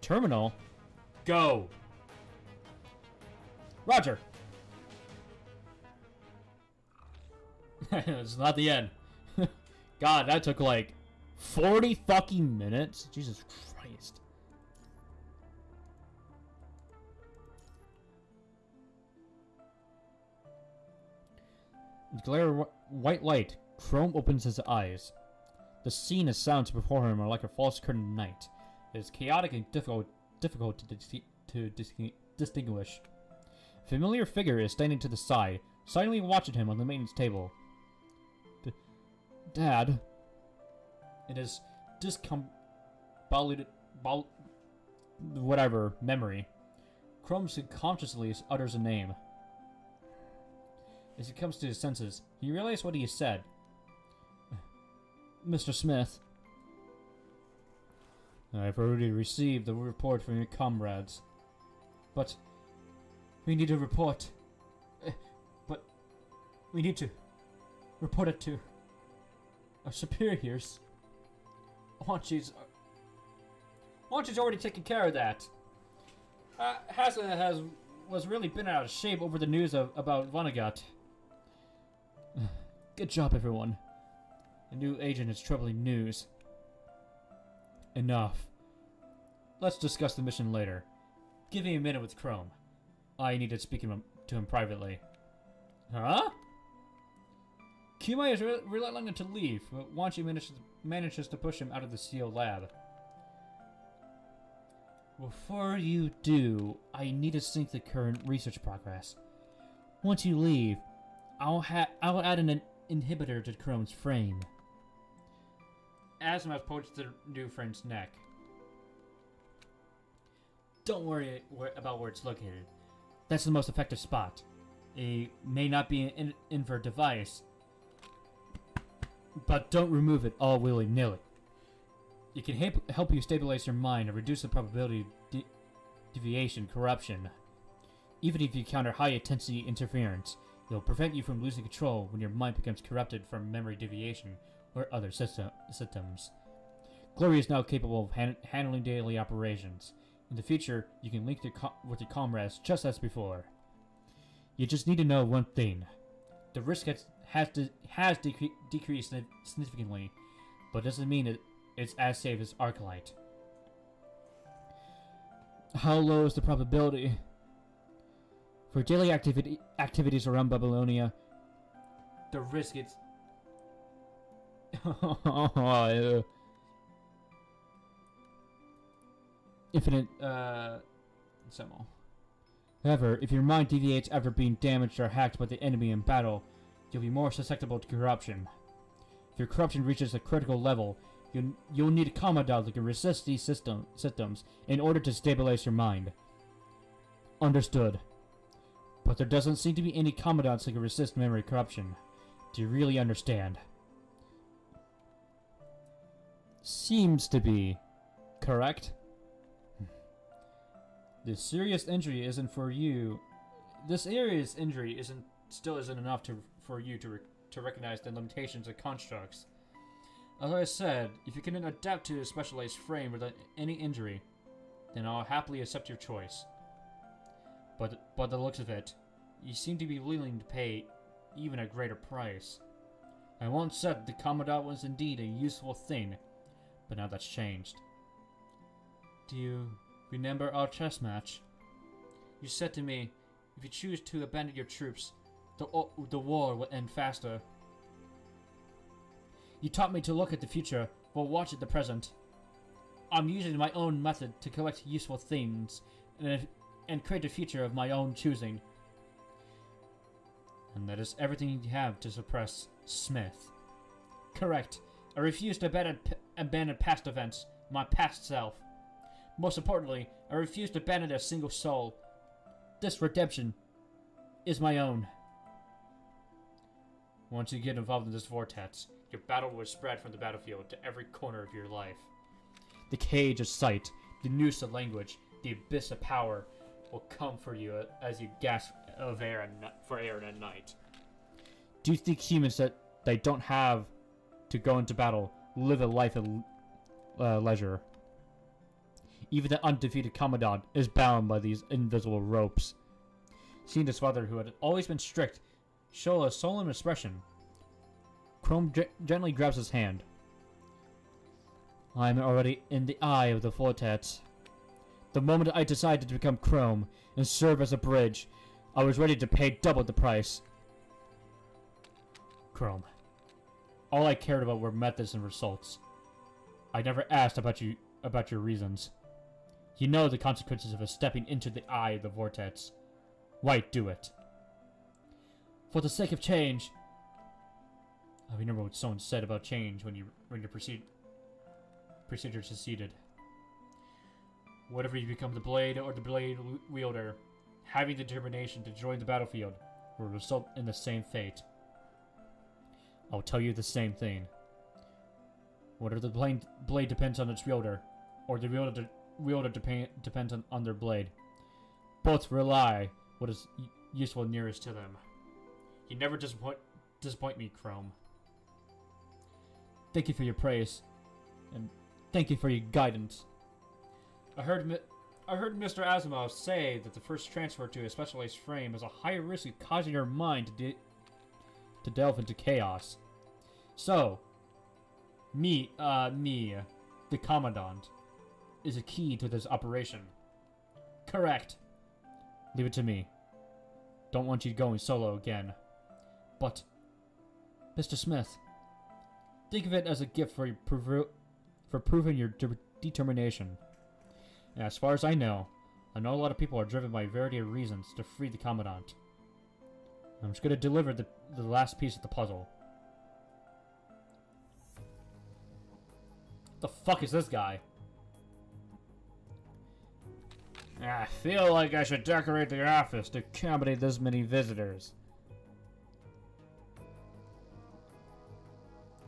Terminal? Go! Roger! It's not the end. God, that took like 40 fucking minutes? Jesus Christ. In the glare of white light, Chrome opens his eyes. The scene and sounds before him are like a false curtain of night. It is chaotic and difficult to distinguish. A familiar figure is standing to the side, silently watching him on the maintenance table. Dad? In his whatever memory, Chrome subconsciously utters a name. As he comes to his senses, he realizes what he has said. Mr. Smith. I've already received the report from your comrades. But we need to report. But we need to report it to our superiors. Wanshi's already taken care of that. Hassan was really been out of shape over the news about Vonnegut. Good job, everyone. A new agent is troubling news. Enough. Let's discuss the mission later. Give me a minute with Chrome. I need to speak to him privately. Huh? Kumai is reluctant to leave, but Wanshi manages to push him out of the steel lab. Before you do, I need to sync the current research progress. Once you leave, I'll add an inhibitor to Chrome's frame. Asimov points to the new friend's neck. Don't worry about where it's located. That's the most effective spot. It may not be an invert device, but don't remove it all willy-nilly. It can help you stabilize your mind and reduce the probability of deviation corruption. Even if you encounter high-intensity interference, it will prevent you from losing control when your mind becomes corrupted from memory deviation or other systems. Gloria is now capable of handling daily operations. In the future, you can link with your comrades just as before. You just need to know one thing. The risk has decreased significantly, but doesn't mean it's as safe as Arclight. How low is the probability? For daily activities around Babylonia, the risk is... infinite, Semo. However, if your mind deviates after being damaged or hacked by the enemy in battle, you'll be more susceptible to corruption. If your corruption reaches a critical level, you'll need a commandant that can resist these systems in order to stabilize your mind. Understood. But there doesn't seem to be any commandants that can resist memory corruption. Do you really understand? Seems to be. Correct? This serious injury isn't for you. This serious injury still isn't enough for you to recognize the limitations of constructs. As I said, if you can adapt to a specialized frame without any injury, then I'll happily accept your choice. But by the looks of it, you seem to be willing to pay even a greater price. I once said the Commandant was indeed a useful thing, but now that's changed. Do you remember our chess match? You said to me, if you choose to abandon your troops, the war will end faster. You taught me to look at the future while watching the present. I'm using my own method to collect useful things and create a future of my own choosing. And that is everything you have to suppress Smith. Correct. I refuse to abandon past events, my past self. Most importantly, I refuse to abandon a single soul. This redemption is my own. Once you get involved in this vortex, your battle will spread from the battlefield to every corner of your life. The cage of sight, the noose of language, the abyss of power will come for you as you gasp of air for air at night. Do you think humans that they don't have to go into battle live a life of leisure? Even the undefeated Commandant is bound by these invisible ropes. Seeing his father, who had always been strict, show a solemn expression, Chrome gently grabs his hand. I'm already in the eye of the vortex. The moment I decided to become Chrome and serve as a bridge, I was ready to pay double the price. Chrome. All I cared about were methods and results. I never asked about your reasons. You know the consequences of stepping into the eye of the vortex. Why do it? For the sake of change. I remember what someone said about change when your procedure succeeded. Whatever you become, the blade or the blade wielder, having the determination to join the battlefield will result in the same fate. I'll tell you the same thing. Whether the blade depends on its wielder, or the wielder depends on their blade, both rely what is useful nearest to them. You never disappoint me, Chrome. Thank you for your praise, and thank you for your guidance. I heard Mr. Asimov say that the first transfer to a specialized frame is a higher risk of causing your mind to delve into chaos. So, me, the Commandant, is a key to this operation. Correct. Leave it to me. Don't want you going solo again. But, Mr. Smith, think of it as a gift for proving your determination. And as far as I know a lot of people are driven by a variety of reasons to free the Commandant. I'm just going to deliver the last piece of the puzzle. The fuck is this guy? I feel like I should decorate the office to accommodate this many visitors.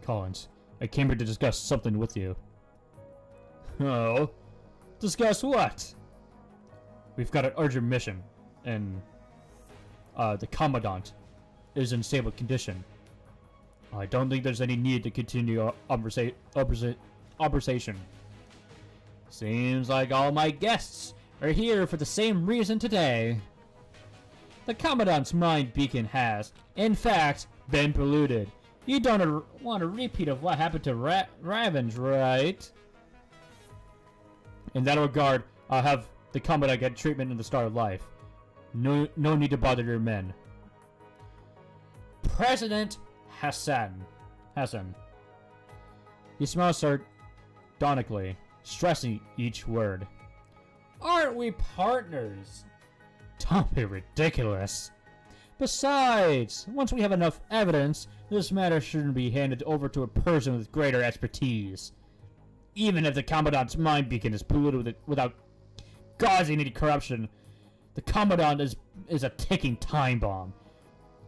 Collins, I came here to discuss something with you. Oh? Discuss what? We've got an urgent mission, and the Commandant is in stable condition. I don't think there's any need to continue our conversation. Seems like all my guests are here for the same reason today. The Commandant's mind beacon has, in fact, been polluted. You don't want a repeat of what happened to Ravenge, right? In that regard, I'll have the Commandant get treatment in the Star of Life. No need to bother your men. President Hassan. He smiles sardonically, stressing each word. Aren't we partners? Don't be ridiculous. Besides, once we have enough evidence, this matter shouldn't be handed over to a person with greater expertise. Even if the Commandant's mind beacon is polluted without causing any corruption, the Commandant is a ticking time bomb.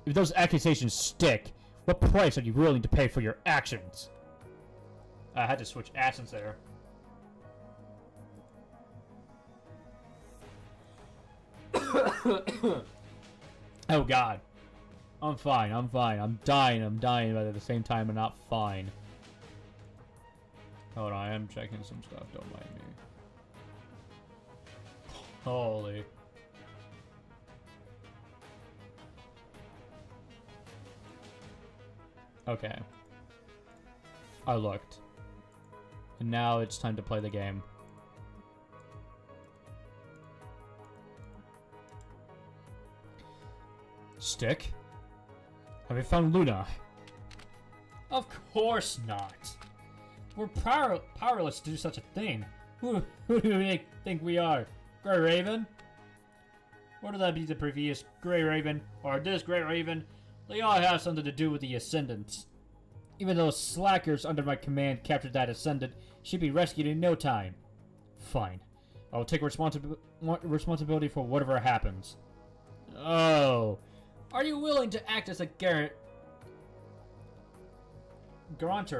If those accusations stick, what price are you willing to pay for your actions? I had to switch accents there. Oh god. I'm fine. I'm dying, but at the same time I'm not fine. Hold on, I am checking some stuff, don't mind me. Holy. Okay. I looked. And now it's time to play the game. Stick? Have you found Luna? Of course not. We're powerless to do such a thing. Who do we think we are? Grey Raven? Whether that be the previous Grey Raven or this Grey Raven, they all have something to do with the Ascendants. Even those slackers under my command captured that Ascendant should be rescued in no time. Fine. I will take responsibility for whatever happens. Oh. Are you willing to act as a guarantor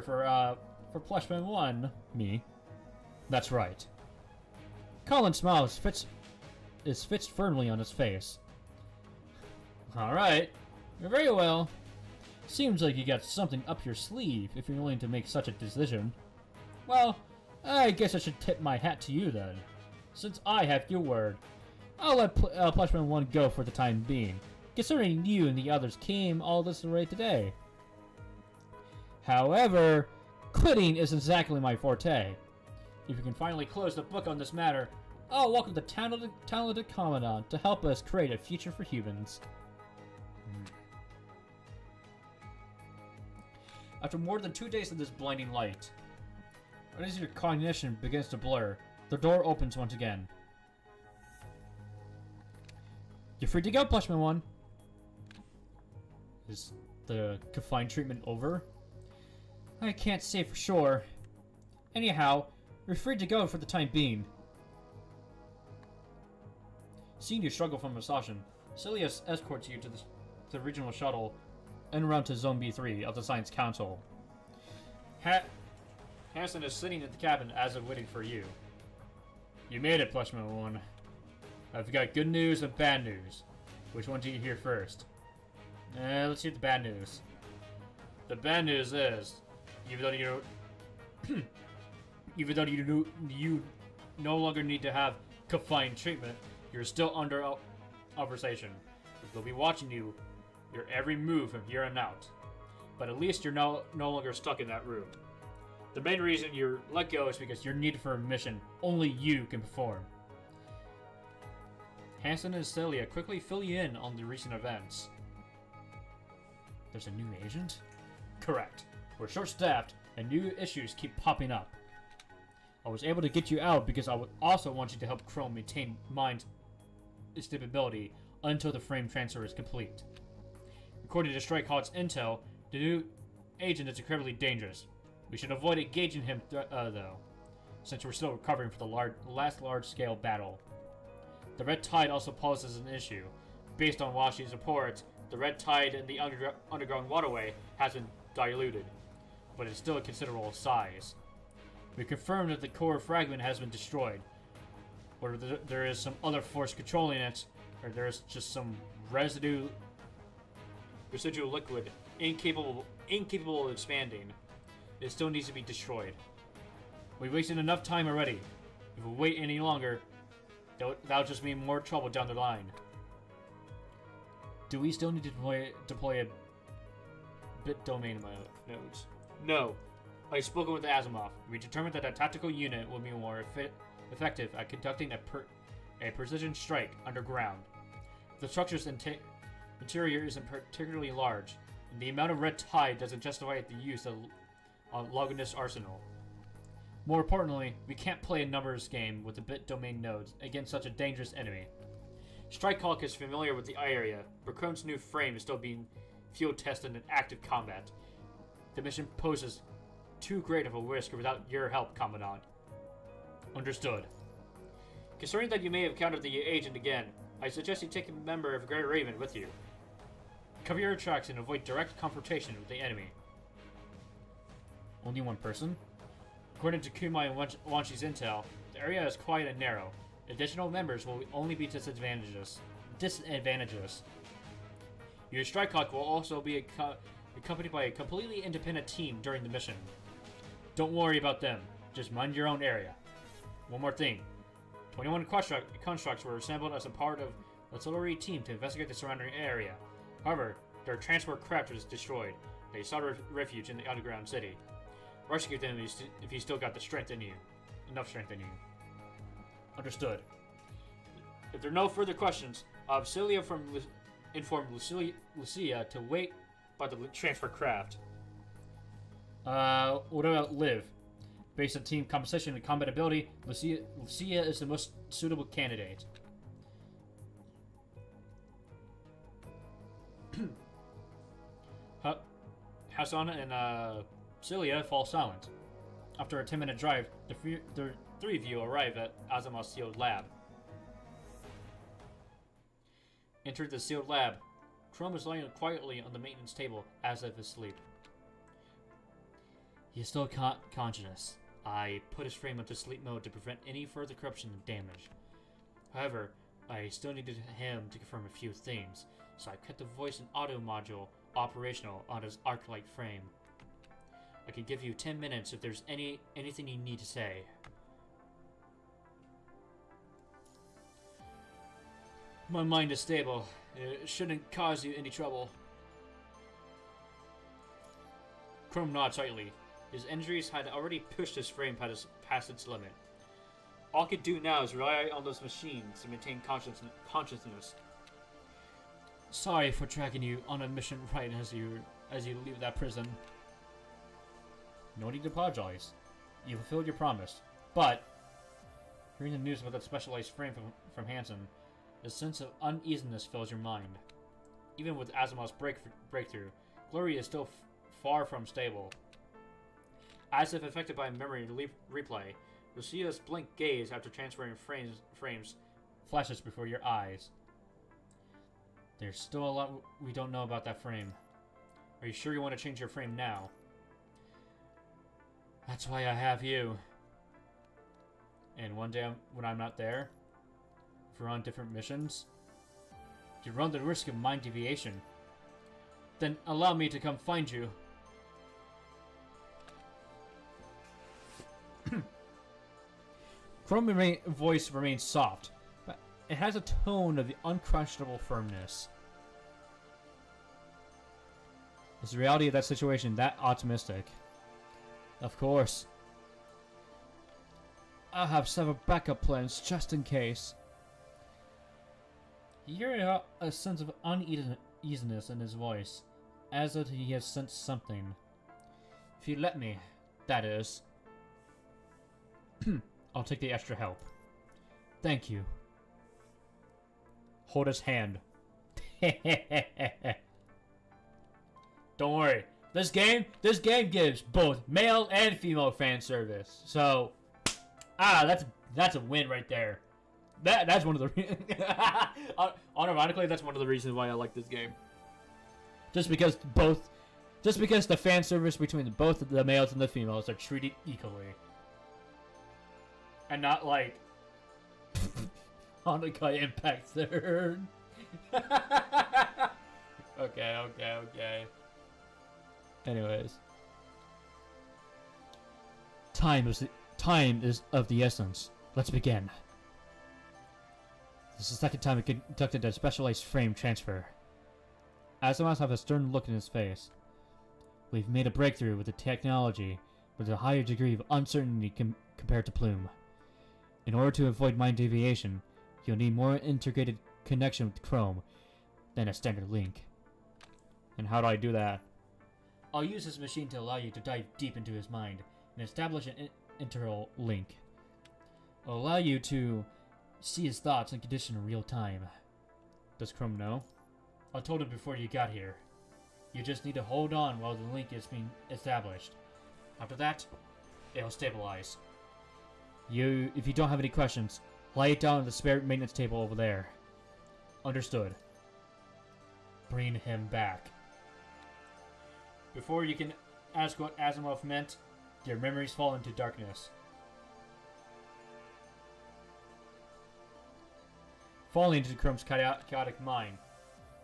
for Plushman 1? Me. That's right. Colin's smile is fixed firmly on his face. Alright. Very well. Seems like you got something up your sleeve if you're willing to make such a decision. Well, I guess I should tip my hat to you then. Since I have your word, I'll let Plushman 1 go for the time being, considering you and the others came all this way today. However, quitting isn't exactly my forte. If you can finally close the book on this matter, I'll welcome the talented Commandant to help us create a future for humans. After more than 2 days of this blinding light, as your cognition begins to blur, the door opens once again. You're free to go, Plushman 1. Is the confined treatment over? I can't say for sure. Anyhow, you're free to go for the time being. Seeing you struggle from exhaustion, Cilius escorts you to the regional shuttle en route to Zone B3 of the Science Council. Hanson is sitting in the cabin as if waiting for you. You made it, Plushman 1. I've got good news and bad news. Which one do you hear first? Let's hear the bad news. The bad news is, even though you no longer need to have confined treatment, you're still under observation. They'll be watching your every move from here on out. But at least you're no longer stuck in that room. The main reason you're let go is because you're needed for a mission only you can perform. Hanson and Celia quickly fill you in on the recent events. There's a new agent? Correct. We're short-staffed, and new issues keep popping up. I was able to get you out because I would also want you to help Chrome maintain mind stability until the frame transfer is complete. According to Strike Hawk's intel, the new agent is incredibly dangerous. We should avoid engaging him though, since we're still recovering from the last large-scale battle. The Red Tide also poses an issue. Based on Washi's reports, the Red Tide in the underground waterway has been diluted, but it's still a considerable size. We confirmed that the core fragment has been destroyed. Whether there is some other force controlling it, or there is just some residual liquid incapable of expanding, it still needs to be destroyed. We've wasted enough time already. If we wait any longer, that'll just mean more trouble down the line. Do we still need to deploy a bit domain in my nodes? No. I've spoken with Asimov. We determined that a tactical unit will be more effective at conducting a precision strike underground. The structure's interior isn't particularly large, and the amount of red tide doesn't justify the use of Loganus Arsenal. More importantly, we can't play a numbers game with the bit domain nodes against such a dangerous enemy. Strikehawk is familiar with the area, but Chrome's new frame is still being field tested in active combat. The mission poses too great of a risk without your help, Commandant. Understood. Concerning that you may have encountered the agent again, I suggest you take a member of Grey Raven with you. Cover your tracks and avoid direct confrontation with the enemy. Only one person? According to Kumai and Wanshi's intel, the area is quiet and narrow. Additional members will only be disadvantageous. Your Strikehawk will also be accompanied by a completely independent team during the mission. Don't worry about them. Just mind your own area. One more thing. 21 constructs were assembled as a part of the auxiliary team to investigate the surrounding area. However, their transport craft was destroyed. They sought refuge in the underground city. Rescue them if you still got the strength in you. Enough strength in you. Understood. If there are no further questions, Celia informed Lucia to wait by the transfer craft. What about Liv? Based on team composition and combat ability, Lucia is the most suitable candidate. Hassan and Celia fall silent. After a 10-minute drive, the three of you arrive at Azuma's sealed lab. Enter the sealed lab. Chrome is lying quietly on the maintenance table as if asleep. He is still conscious. I put his frame into sleep mode to prevent any further corruption and damage. However, I still needed him to confirm a few things, so I kept the voice and audio module operational on his Arclight frame. I can give you 10 minutes if there's anything you need to say. My mind is stable. It shouldn't cause you any trouble. Chrome nods slightly. His injuries had already pushed his frame past its limit. All I could do now is rely on those machines to maintain consciousness. Sorry for tracking you on a mission right as you leave that prison. No need to apologize. You fulfilled your promise. But, hearing the news about that specialized frame from Hansen, a sense of uneasiness fills your mind. Even with Azuma's breakthrough, Gloria is still far from stable. As if affected by a memory replay, Lucia's blank gaze after transferring frames flashes before your eyes. There's still a lot we don't know about that frame. Are you sure you want to change your frame now? That's why I have you. And one day when I'm not there, if we're on different missions, you run the risk of mind deviation. Then allow me to come find you. Chrome's voice remains soft, but it has a tone of the unquestionable firmness. Is the reality of that situation that optimistic? Of course. I'll have several backup plans just in case. You hear a sense of uneasiness in his voice, as if he has sensed something. If you let me, that is. I'll take the extra help. Thank you. Hold his hand. Don't worry. This game gives both male and female fan service. So, that's a win right there. That's one of the unironically, that's one of the reasons why I like this game. Just because the fan service between both the males and the females are treated equally. And not like Hanukkah Impact Third. Okay. Anyways. Time is of the essence. Let's begin. This is the second time we conducted a specialized frame transfer. Azuma has a stern look in his face. We've made a breakthrough with the technology with a higher degree of uncertainty compared to Plume. In order to avoid mind deviation, you'll need more integrated connection with Chrome than a standard link. And how do I do that? I'll use this machine to allow you to dive deep into his mind and establish an integral link. It'll allow you to see his thoughts and condition in real time. Does Chrome know? I told him before you got here. You just need to hold on while the link is being established. After that, it'll stabilize. If you don't have any questions, lay it down on the spare maintenance table over there. Understood. Bring him back. Before you can ask what Asimov meant, your memories fall into darkness. Falling into Chrome's chaotic mind,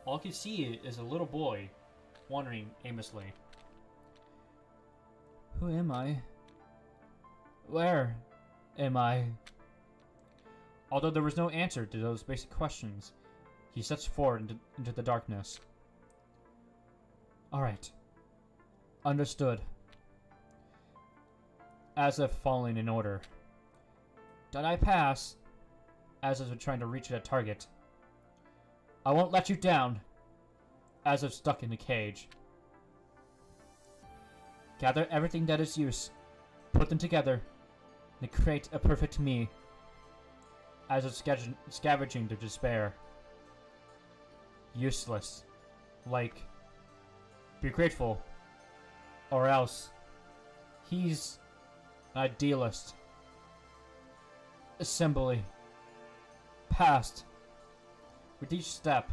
all you can see is a little boy wandering aimlessly. Who am I? Where am I? Although there was no answer to those basic questions, he steps forward into the darkness. Alright. Understood. As if falling in order. Did I pass? As if trying to reach that target. I won't let you down. As if stuck in the cage. Gather everything that is use. Put them together. And create a perfect me. As if scavenging to despair. Useless. Like, be grateful. Or else. He's an idealist. Assembly. Past. With each step,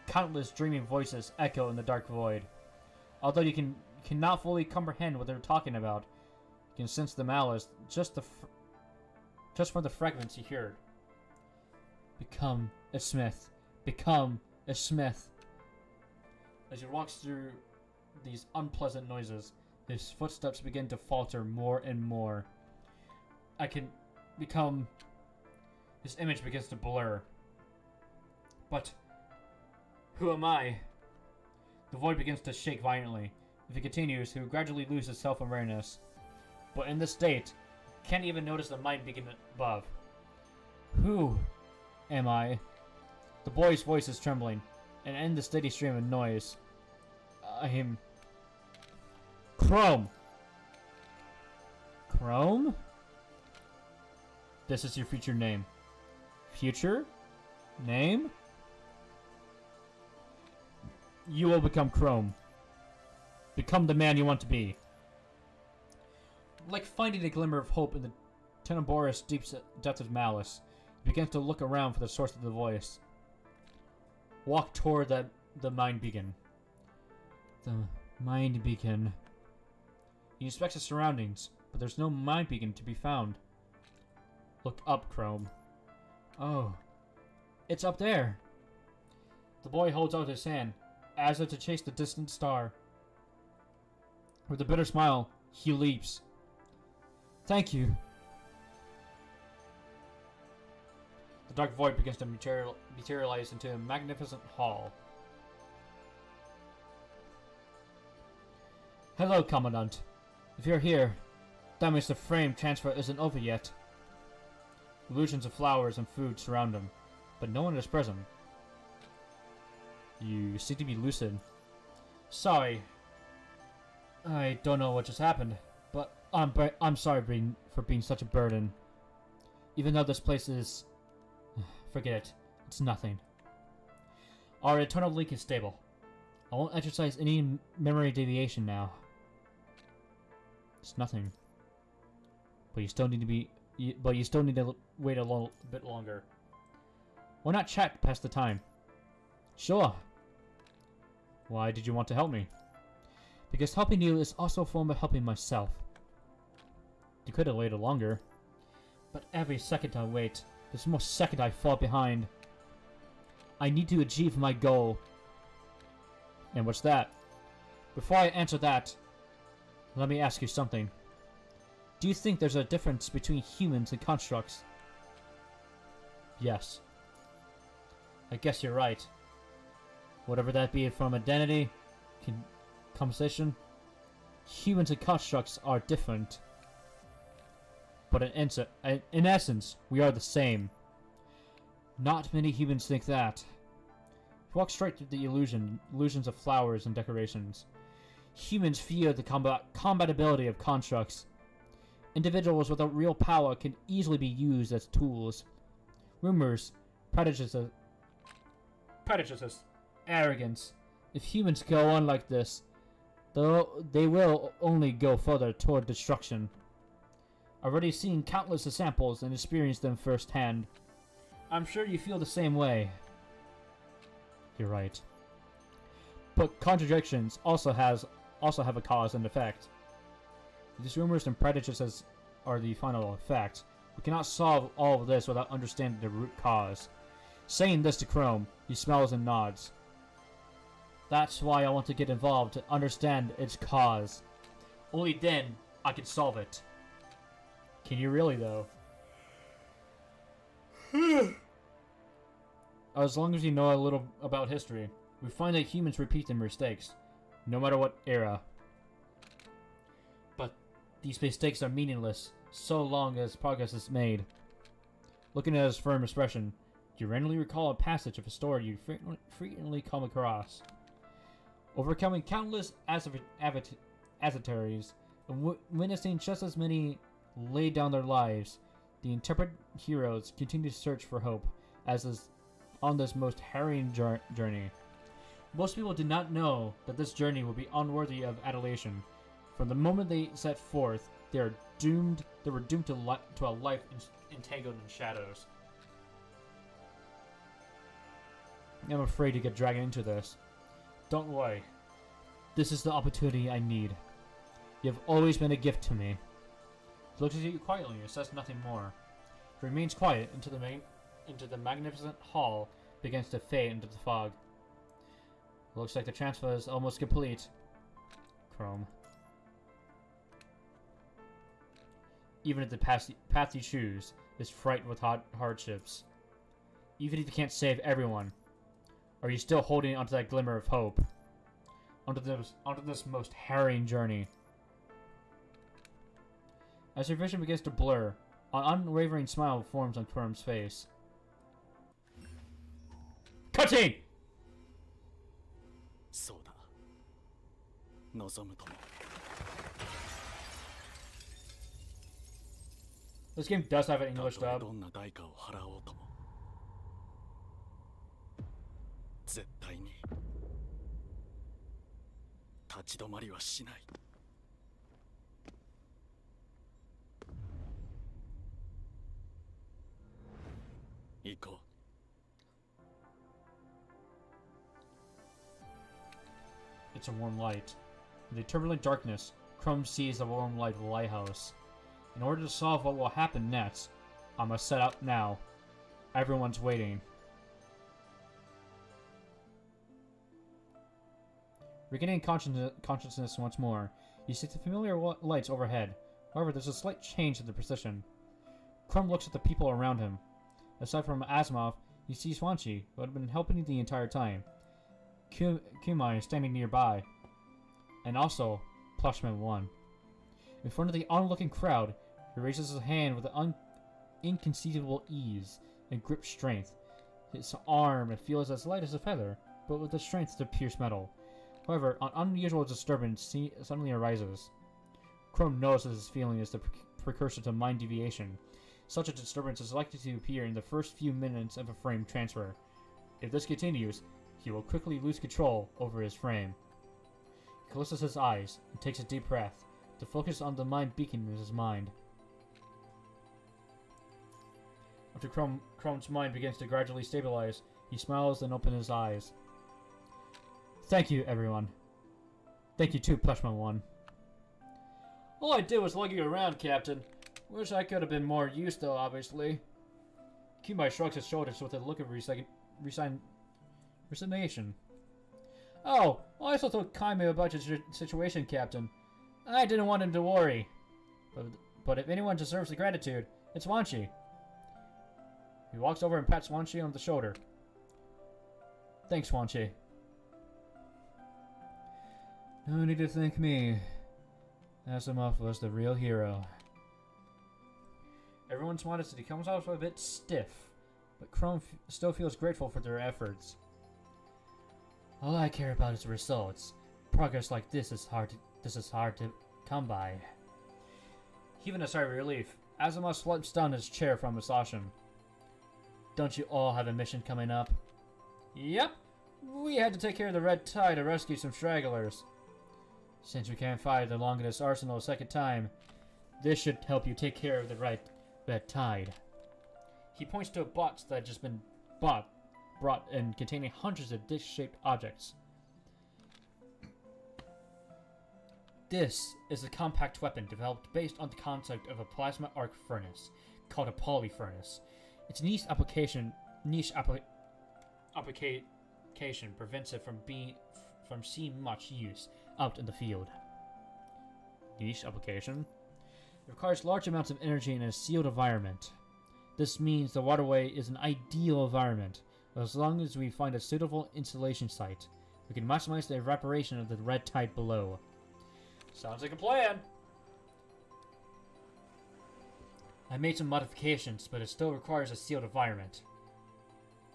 countless dreaming voices echo in the dark void. Although you cannot fully comprehend what they're talking about, you can sense the malice just from the fragments you heard. Become a smith. Become a smith. As he walks through these unpleasant noises, his footsteps begin to falter more and more. I can become... His image begins to blur. But who am I? The void begins to shake violently. If he continues, he will gradually lose his self-awareness. But in this state, can't even notice the mind beacon above. Who am I? The boy's voice is trembling, and in the steady stream of noise, I am... Chrome! Chrome? This is your future name. Future? Name? You will become Chrome. Become the man you want to be. Like finding a glimmer of hope in the tenebrous deep depth of malice, he begins to look around for the source of the voice. Walk toward the mind beacon. The mind beacon. He inspects his surroundings, but there's no mind beacon to be found. Look up, Chrome. Oh. It's up there. The boy holds out his hand, as if to chase the distant star. With a bitter smile, he leaps. Thank you. The dark void begins to materialize into a magnificent hall. Hello, Commandant. If you're here, that means the frame transfer isn't over yet. Illusions of flowers and food surround him, but no one is present. You seem to be lucid. Sorry. I don't know what just happened, but I'm sorry for being such a burden. Even though this place is... Forget it. It's nothing. Our eternal link is stable. I won't exercise any memory deviation now. It's nothing. But you still need to wait a little bit longer. Why not chat past the time? Sure. Why did you want to help me? Because helping you is also a form of helping myself. You could have waited longer. But every second I wait, there's more second I fall behind. I need to achieve my goal. And what's that? Before I answer that, let me ask you something. Do you think there's a difference between humans and constructs? Yes. I guess you're right. Whatever that be from identity, composition, humans and constructs are different. But in essence, we are the same. Not many humans think that. Walk straight through the illusions of flowers and decorations. Humans fear the compatibility of constructs. Individuals without real power can easily be used as tools. Rumors, prejudices, arrogance. If humans go on like this, they will only go further toward destruction. I've already seen countless examples and experienced them firsthand. I'm sure you feel the same way. You're right. But contradictions also have a cause and effect. These rumors and prejudices are the final effect. We cannot solve all of this without understanding the root cause. Saying this to Chrome, he smiles and nods. That's why I want to get involved to understand its cause. Only then I can solve it. Can you really, though? As long as you know a little about history, we find that humans repeat their mistakes, no matter what era. But these mistakes are meaningless so long as progress is made. Looking at his firm expression, you randomly recall a passage of a story you frequently come across. Overcoming countless adversaries and witnessing just as many lay down their lives, the intrepid heroes continue to search for hope as is on this most harrowing journey. Most people did not know that this journey would be unworthy of adulation. From the moment they set forth, they were doomed to a life entangled in shadows. I'm afraid to get dragged into this. Don't worry. This is the opportunity I need. You have always been a gift to me. He looks at you quietly and says nothing more. He remains quiet into the magnificent hall begins to fade into the fog. Looks like the transfer is almost complete. Chrome. Even if the path you choose is fraught with hardships. Even if you can't save everyone, are you still holding onto that glimmer of hope? Onto this most harrowing journey. As your vision begins to blur, an unwavering smile forms on Chrome's face. Cutscene! そうだ望むとも This game does have an た English とえ dub. どんな代価を払おうとも絶対に立ち止まりはしない行こう It's a warm light. In the turbulent darkness, Chrome sees the warm light of the lighthouse. In order to solve what will happen next, I must set out now. Everyone's waiting. Regaining consciousness once more, you see the familiar lights overhead. However, there's a slight change in the precision. Chrome looks at the people around him. Aside from Asimov, he sees Swansea, who had been helping the entire time. Kumai is standing nearby. And also, Plushman 1. In front of the onlooking crowd, he raises his hand with an inconceivable ease and grip strength. His arm feels as light as a feather, but with the strength to pierce metal. However, an unusual disturbance suddenly arises. Chrome knows that this feeling is the precursor to mind deviation. Such a disturbance is likely to appear in the first few minutes of a frame transfer. If this continues, he will quickly lose control over his frame. He closes his eyes and takes a deep breath to focus on the mind beacon in his mind. After Chrome's mind begins to gradually stabilize, he smiles and opens his eyes. Thank you, everyone. Thank you too, Plushman 1. All I did was lug you around, Captain. Wish I could have been more use, though, obviously. Kumai shrugs his shoulders with a look of resignation. Oh, I also told Kaime about your situation, Captain. I didn't want him to worry. But if anyone deserves the gratitude, it's Wanshi. He walks over and pats Wanshi on the shoulder. Thanks, Wanshi. No need to thank me. Asimov was the real hero. Everyone's modesty comes off a bit stiff, but Chrome still feels grateful for their efforts. All I care about is results. Progress like this is hard to come by. Heaving a sigh of relief, Asimov slips down his chair from exhaustion. Don't you all have a mission coming up? Yep. We had to take care of the Red Tide to rescue some stragglers. Since we can't fight along this arsenal a second time, this should help you take care of the Red Tide. He points to a box that had just been brought in containing hundreds of dish-shaped objects. This is a compact weapon developed based on the concept of a plasma arc furnace, called a poly furnace. Its niche application prevents it from seeing much use out in the field. Niche application? It requires large amounts of energy in a sealed environment. This means the waterway is an ideal environment. As long as we find a suitable installation site, we can maximize the evaporation of the red tide below. Sounds like a plan. I made some modifications, but it still requires a sealed environment.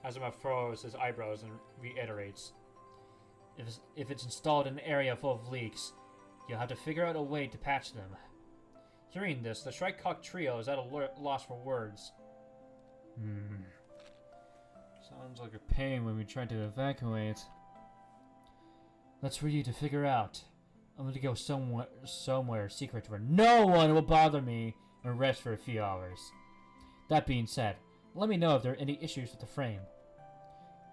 Azuma furrows his eyebrows and reiterates. If it's installed in an area full of leaks, you'll have to figure out a way to patch them. Hearing this, the Shrikecock trio is at a loss for words. Sounds like a pain when we try to evacuate. That's for you to figure out. I'm gonna go somewhere secret where no one will bother me and rest for a few hours. That being said, let me know if there are any issues with the frame.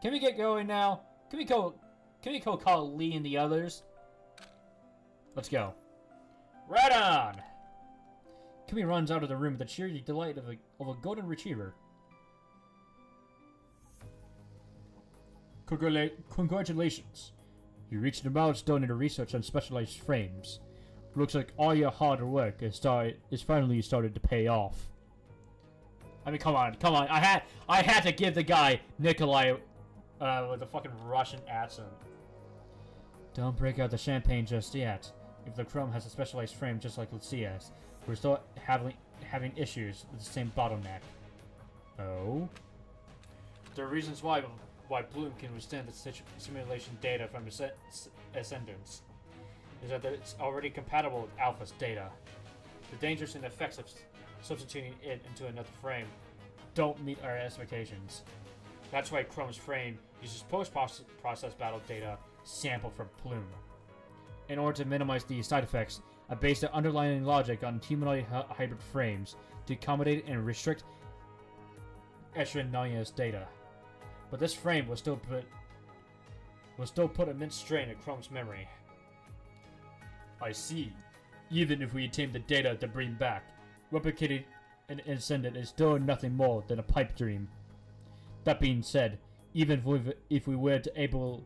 Can we get going now? Can we go call Lee and the others? Let's go. Right on! Kimmy runs out of the room with the cheery delight of a golden retriever. Congratulations. You reached a milestone in the research on specialized frames. Looks like all your hard work is finally started to pay off. I mean, come on. I had to give the guy Nikolai with a fucking Russian accent. Don't break out the champagne just yet. If the Chrome has a specialized frame just like Lucia's, we're still having issues with the same bottleneck. Oh? There are reasons why Bloom can withstand the simulation data from Ascendance. Is that it's already compatible with Alpha's data. The dangers and effects of substituting it into another frame don't meet our expectations. That's why Chrome's frame uses post-process battle data sampled from Plume. In order to minimize these side effects, I based the underlying logic on humanoid hybrid frames to accommodate and restrict Eshrinaya's data. But this frame will still put immense strain on Chrome's memory. I see. Even if we attain the data to bring back, replicating an Ascendant is still nothing more than a pipe dream. That being said, even if we were able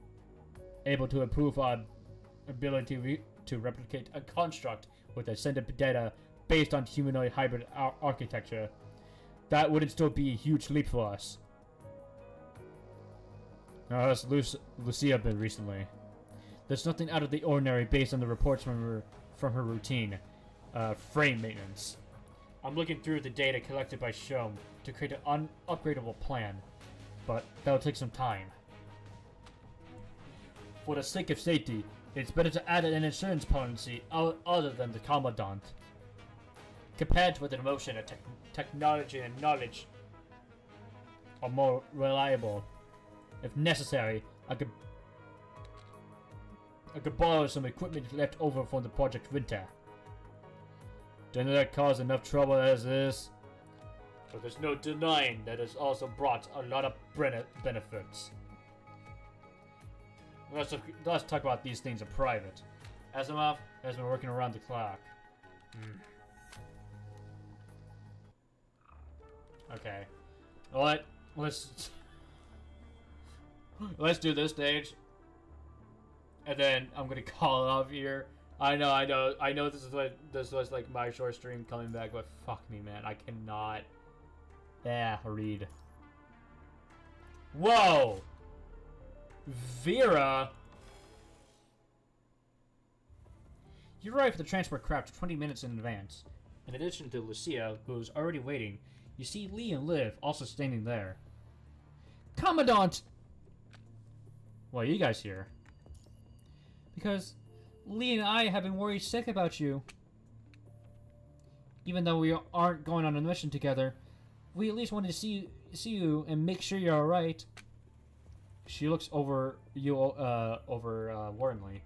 to improve our ability to replicate a construct with Ascendant data based on humanoid hybrid architecture, that wouldn't still be a huge leap for us. Now, how's Lucia been recently? There's nothing out of the ordinary based on the reports from her routine, frame maintenance. I'm looking through the data collected by Shom to create an upgradable plan, but that'll take some time. For the sake of safety, it's better to add an insurance policy other than the Commandant. Compared with an emotion, technology and knowledge are more reliable. If necessary, I could borrow some equipment left over from the Project Winter. Didn't that cause enough trouble as is? But there's no denying that it's also brought a lot of benefits. Let's talk about these things in private. Asimov has been working around the clock. Okay. Let's do this stage. And then I'm gonna call it off here. I know this was like my short stream coming back, but fuck me, man. I cannot read. Whoa! Vera! You arrive at the transport craft 20 minutes in advance. In addition to Lucia, who is already waiting, you see Lee and Liv also standing there. Commandant! Why are you guys here? Because Lee and I have been worried sick about you. Even though we aren't going on a mission together, we at least wanted to see you and make sure you're alright. She looks over you worriedly.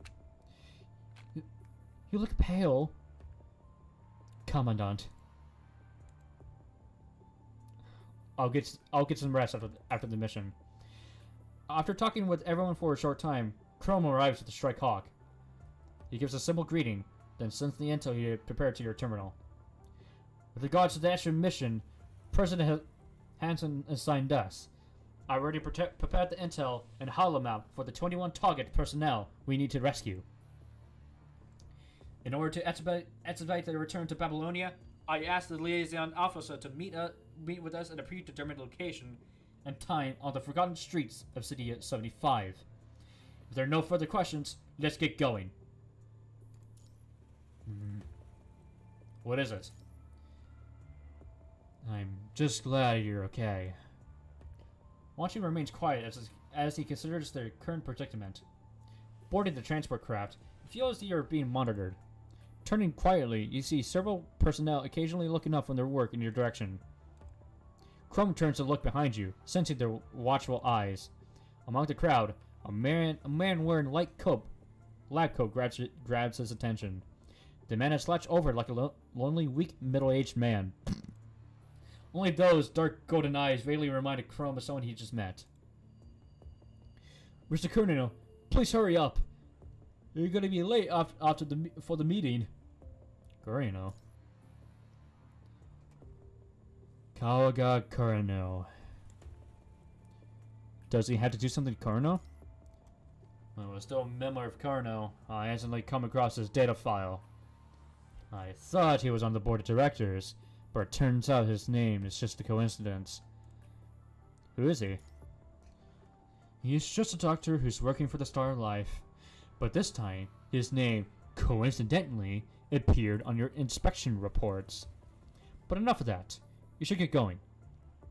You look pale, Commandant. I'll get some rest after the mission. After talking with everyone for a short time, Chrome arrives at the Strike Hawk. He gives a simple greeting, then sends the intel he had prepared to your terminal. With regards to the extra mission, President Hansen assigned us. I already prepared the intel and holomap for the 21 target personnel we need to rescue. In order to expedite their return to Babylonia, I asked the liaison officer to meet meet with us at a predetermined location and time on the forgotten streets of City 75. If there are no further questions, let's get going. What is it? I'm just glad you're okay. Wanchi remains quiet as he considers their current predicament. Boarding the transport craft, he feels that you're being monitored. Turning quietly, you see several personnel occasionally looking up from their work in your direction. Chrome turns to look behind you, sensing their watchful eyes. Among the crowd, a man wearing lab coat grabs his attention. The man is slouched over like a lonely, weak, middle-aged man. Only those dark golden eyes vaguely reminded Chrome of someone he just met. Mr. Kurino, please hurry up. You're going to be late for the meeting. Kurino. Kawaga Kurino. Does he have to do something to Kurino? Well, it's still a memory of Kurino. I instantly come across his data file. I thought he was on the board of directors, but it turns out his name is just a coincidence. Who is he? He's just a doctor who's working for the Star of Life. But this time, his name, coincidentally, appeared on your inspection reports. But enough of that. You should get going.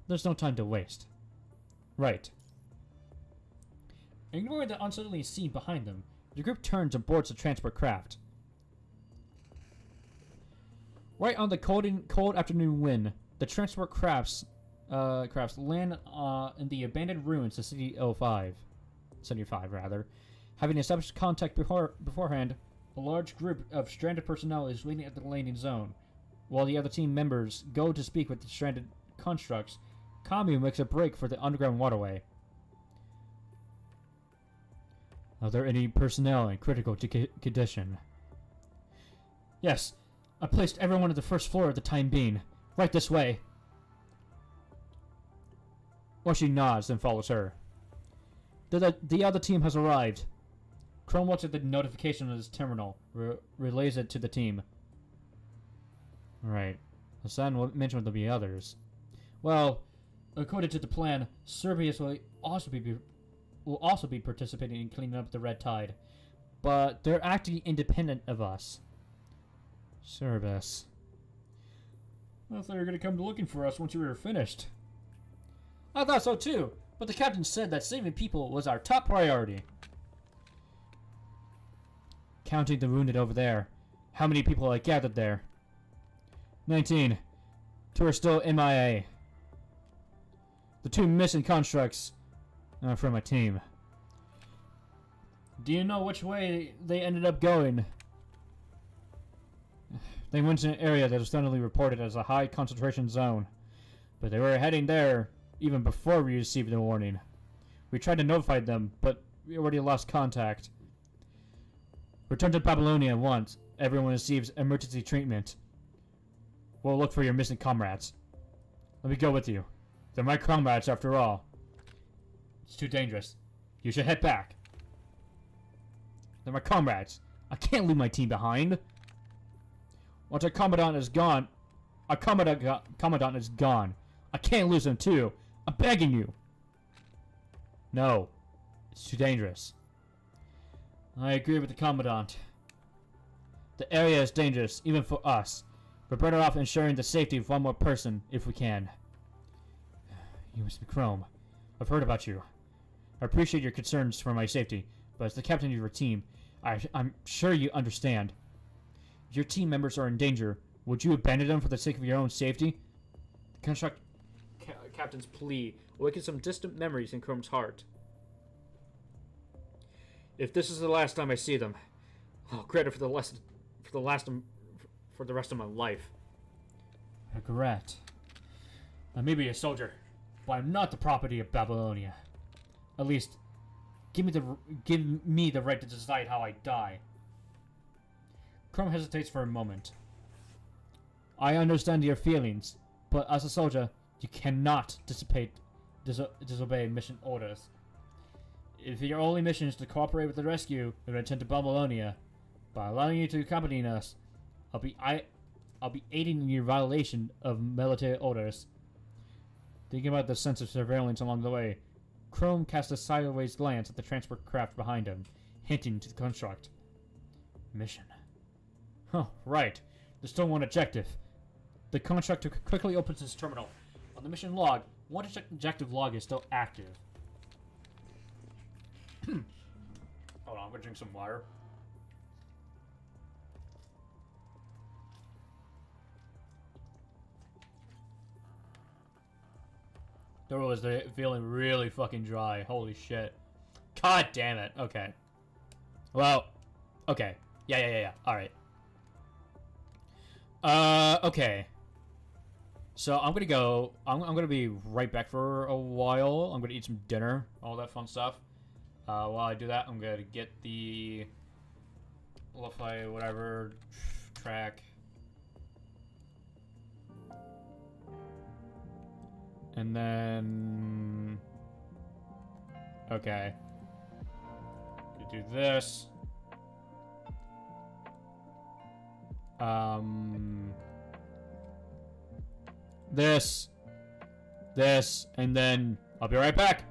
There's no time to waste. Right. Ignoring the unsettling scene behind them, the group turns and boards the transport craft. Right on the cold afternoon wind, the transport crafts land in the abandoned ruins of City 75 rather. Having established contact beforehand, a large group of stranded personnel is waiting at the landing zone. While the other team members go to speak with the stranded constructs, Kamiu makes a break for the underground waterway. Are there any personnel in critical condition? Yes. I placed everyone at the first floor at the time being. Right this way. Washi nods and follows her. The other team has arrived. Chrome looks at the notification on his terminal, relays it to the team. Right. Hassan mentioned there'll be others. Well, according to the plan, Cerberus will also be participating in cleaning up the Red Tide. But they're acting independent of us. Cerberus. I thought you were going to come looking for us once you were finished. I thought so too, but the captain said that saving people was our top priority. Counting the wounded over there. How many people are gathered there? 19. 2 are still MIA. The 2 missing constructs are from my team. Do you know which way they ended up going? They went to an area that was suddenly reported as a high concentration zone. But they were heading there even before we received the warning. We tried to notify them, but we already lost contact. Return to Babylonia once everyone receives emergency treatment. We'll look for your missing comrades. Let me go with you. They're my comrades after all. It's too dangerous. You should head back. They're my comrades. I can't leave my team behind. Once our commandant is gone, commandant is gone. I can't lose him too. I'm begging you. No, it's too dangerous. I agree with the commandant. The area is dangerous, even for us. We're better off ensuring the safety of one more person, if we can. You must be Chrome. I've heard about you. I appreciate your concerns for my safety, but as the captain of your team, I'm sure you understand. If your team members are in danger, would you abandon them for the sake of your own safety? The construct captain's plea awakens some distant memories in Chrome's heart. If this is the last time I see them, I'll regret it for the rest of my life. Regret. I may be a soldier, but I'm not the property of Babylonia. At least, give me the right to decide how I die. Chrome hesitates for a moment. I understand your feelings, but as a soldier, you cannot disobey mission orders. If your only mission is to cooperate with the rescue and return to Babylonia, by allowing you to accompany us, I'll be aiding in your violation of military orders. Thinking about the sense of surveillance along the way, Chrome cast a sideways glance at the transport craft behind him, hinting to the construct. Mission. Oh, right. There's still one objective. The constructor quickly opens his terminal. On the mission log, one objective log is still active. Hold on, I'm gonna drink some water. The road was feeling really fucking dry. Holy shit. God damn it. Okay. Well, okay. Yeah. Alright. Okay. So I'm gonna go. I'm gonna be right back for a while. I'm gonna eat some dinner, all that fun stuff. While I do that, I'm gonna get the lo-fi whatever track. And then... Okay. Do this. This, and then I'll be right back.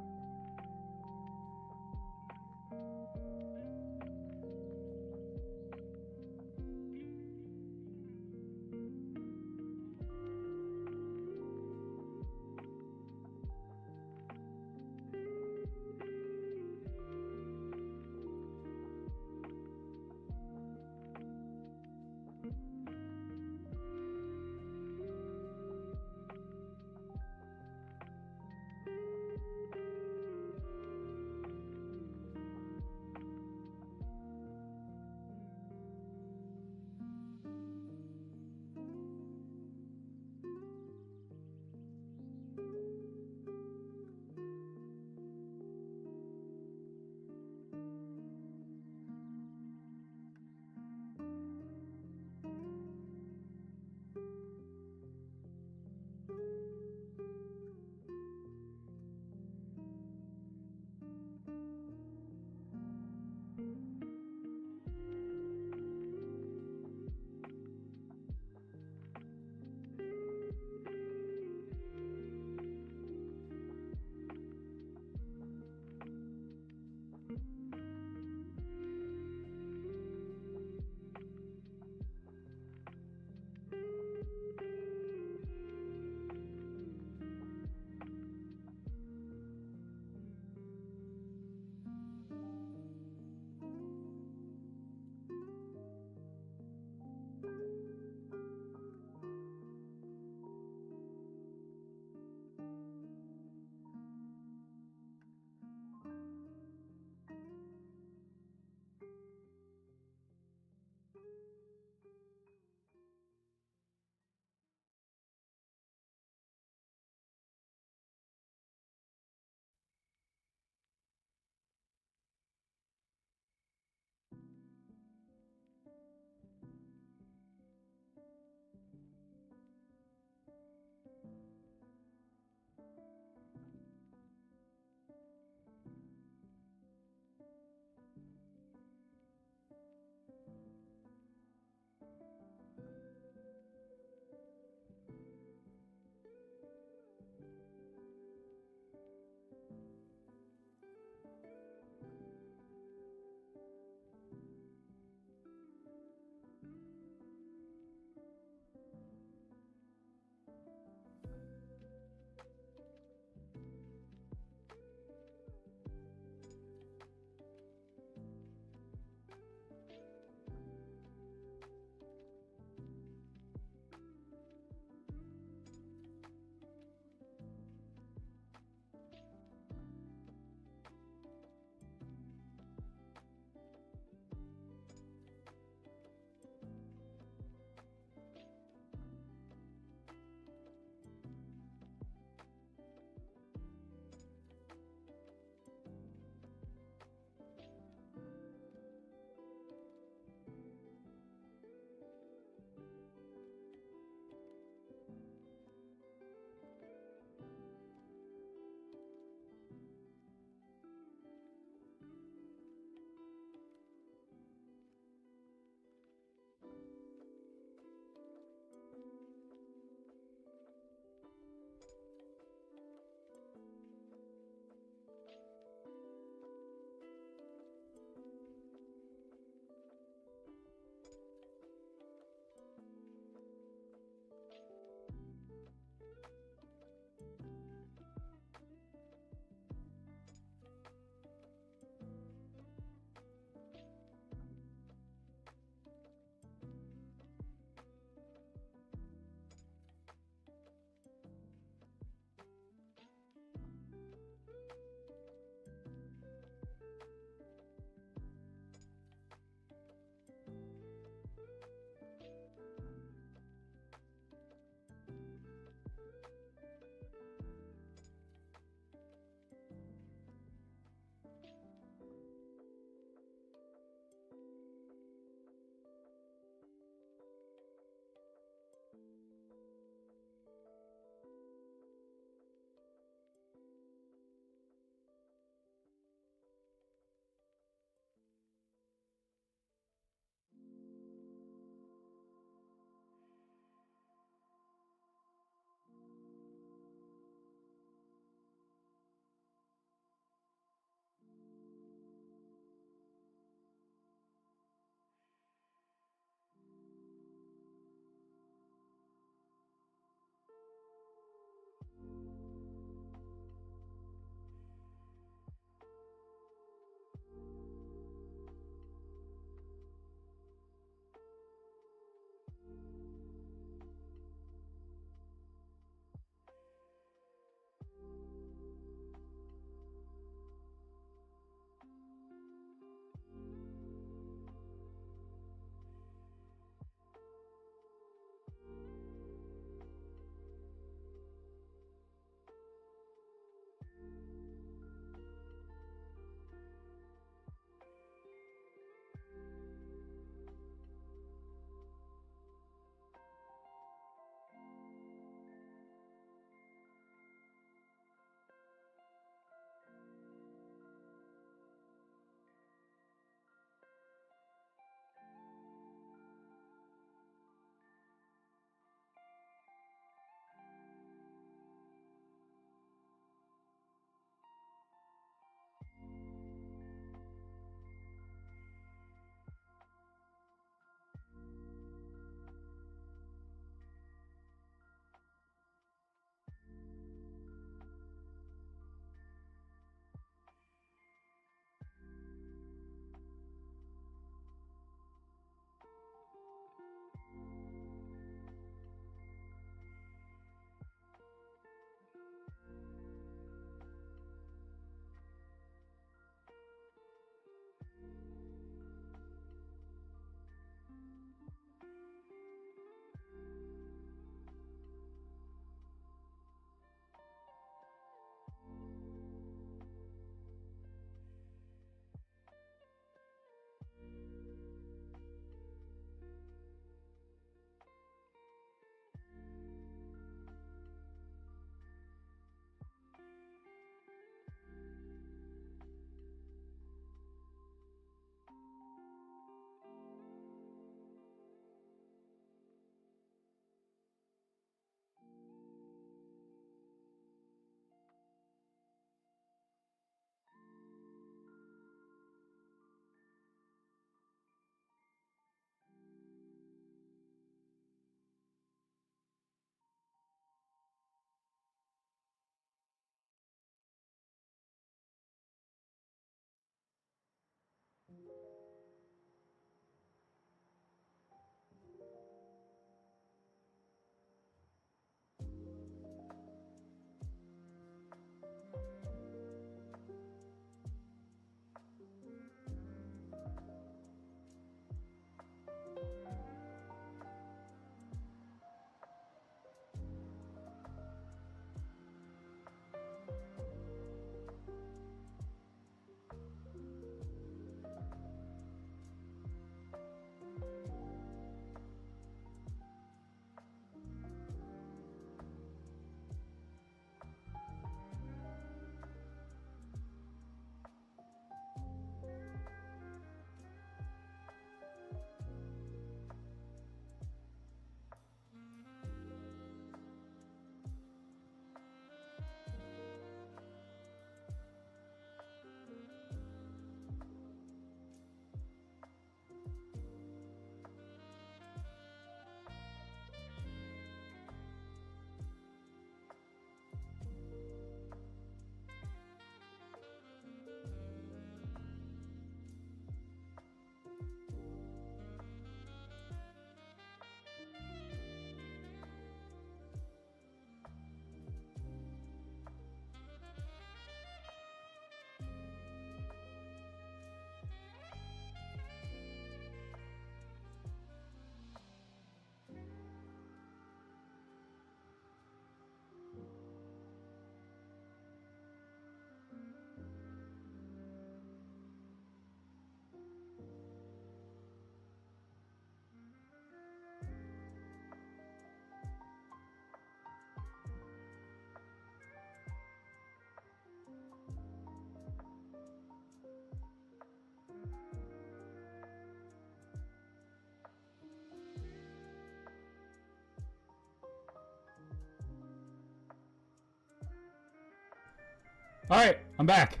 Alright, I'm back.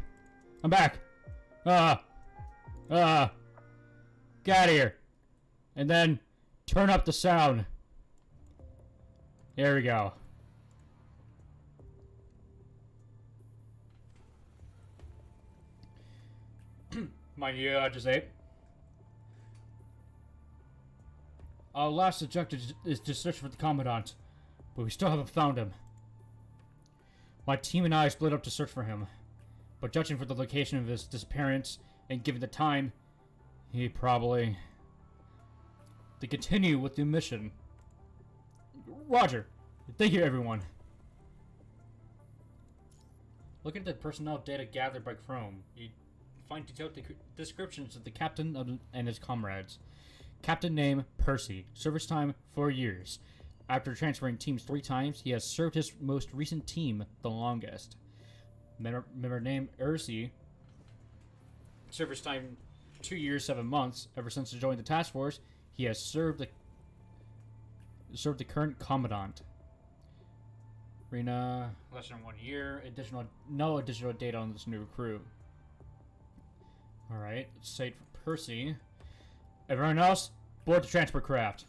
I'm back. Get out of here. And then turn up the sound. There we go. Mind you, just ate. Our last objective is to search for the Commandant, but we still haven't found him. My team and I split up to search for him, but judging from the location of his disappearance and given the time, he probably... To continue with the mission. Roger. Thank you, everyone. Look at the personnel data gathered by Chrome. You find detailed descriptions of the captain and his comrades. Captain name, Percy. Service time, 4 years. After transferring teams 3 times, he has served his most recent team the longest. Member name, Ursi. Service time, 2 years, 7 months. Ever since joining the task force, he has served the current commandant. Rena, less than 1 year. No additional data on this new crew. Alright, let's say it for Percy. Everyone else, board the transport craft.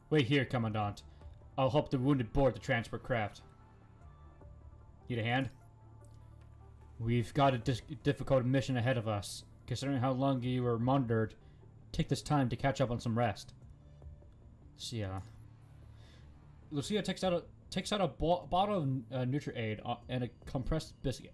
Wait here, Commandant. I'll help the wounded board the transport craft. Need a hand? We've got a difficult mission ahead of us. Considering how long you were monitored, take this time to catch up on some rest. Lucia takes out a bottle of Nutri-Aid and a compressed biscuit.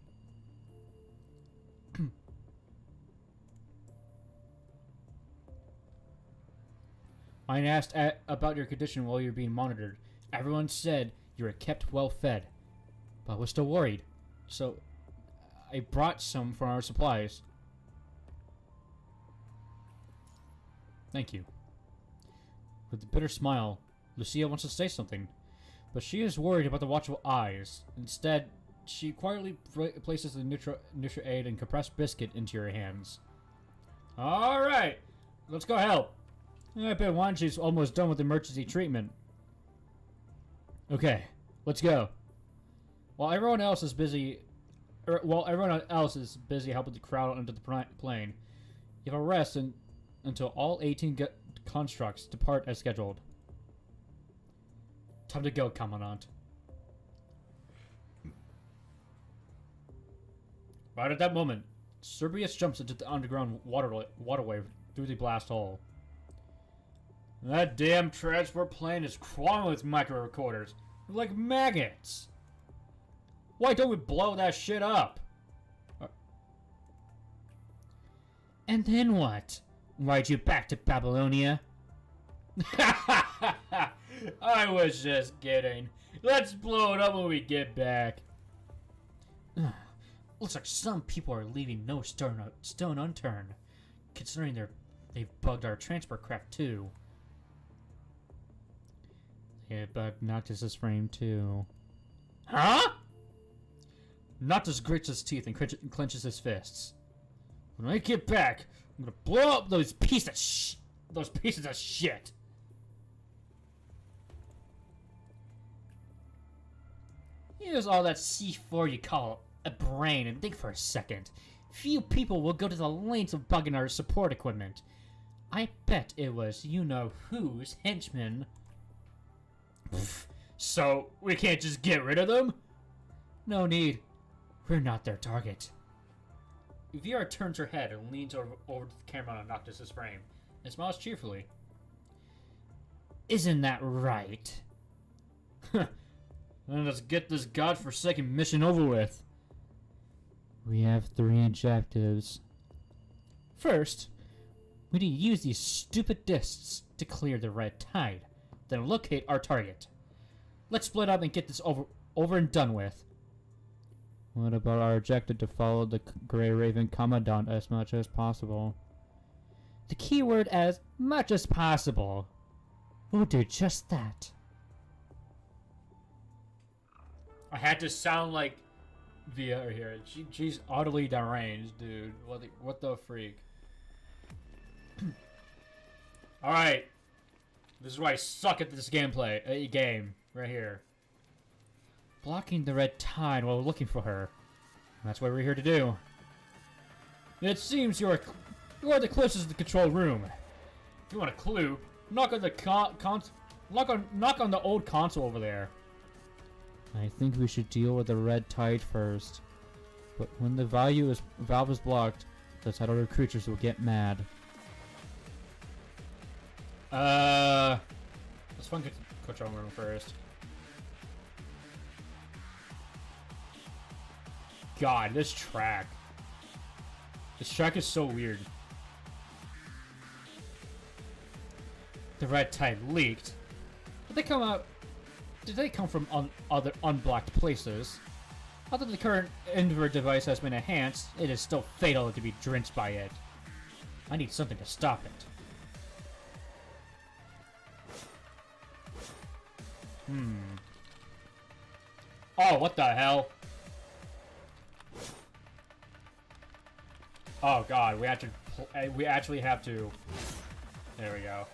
I asked about your condition while you were being monitored. Everyone said you were kept well fed, but I was still worried, so I brought some from our supplies. Thank you. With a bitter smile, Lucia wants to say something, but she is worried about the watchful eyes. Instead, she quietly places the Nutri-Aid and compressed biscuit into your hands. Alright, let's go help. I bet Wanji's almost done with emergency treatment. Okay, let's go. While everyone else is busy helping the crowd onto the plane, you have a rest until all 18 constructs depart as scheduled. Time to go, Commandant. Right at that moment, Cerberus jumps into the underground waterway through the blast hole. That damn transport plane is crawling with micro recorders. They're like maggots. Why don't we blow that shit up? And then what? Ride you back to Babylonia? I was just kidding. Let's blow it up when we get back. Looks like some people are leaving no stone unturned, considering they've bugged our transport craft too. Yeah, bugged Noctis's frame too. Huh? Noctis grits his teeth and clenches his fists. When I get back, I'm gonna blow up those pieces of shit. Here's all that C4 you call a brain, and think for a second. Few people will go to the lengths of bugging our support equipment. I bet it was you-know-who's henchman. So, we can't just get rid of them? No need. We're not their target. VR turns her head and leans over to the camera on Noctis's frame and smiles cheerfully. Isn't that right? Then let's get this godforsaken mission over with. We have 3 objectives. First, we need to use these stupid discs to clear the red tide, then locate our target. Let's split up and get this over and done with. What about our objective to follow the Grey Raven Commandant as much as possible? The keyword as much as possible. We'll do just that. I had to sound like VR here. She's utterly deranged, dude. What the freak? Alright. This is why I suck at this game right here. blocking the red tide while looking for her. That's what we're here to do. It seems you are the closest to the control room. If you want a clue, knock on the knock on the old console over there. I think we should deal with the red tide first. But when the valve is blocked, the tidal creatures will get mad. Let's find the control room first. God, this track. This track is so weird. The red tide leaked. Did they come out? Did they come from other unblocked places? Although the current invert device has been enhanced, it is still fatal to be drenched by it. I need something to stop it. Oh, what the hell? Oh god, we actually have to. There we go.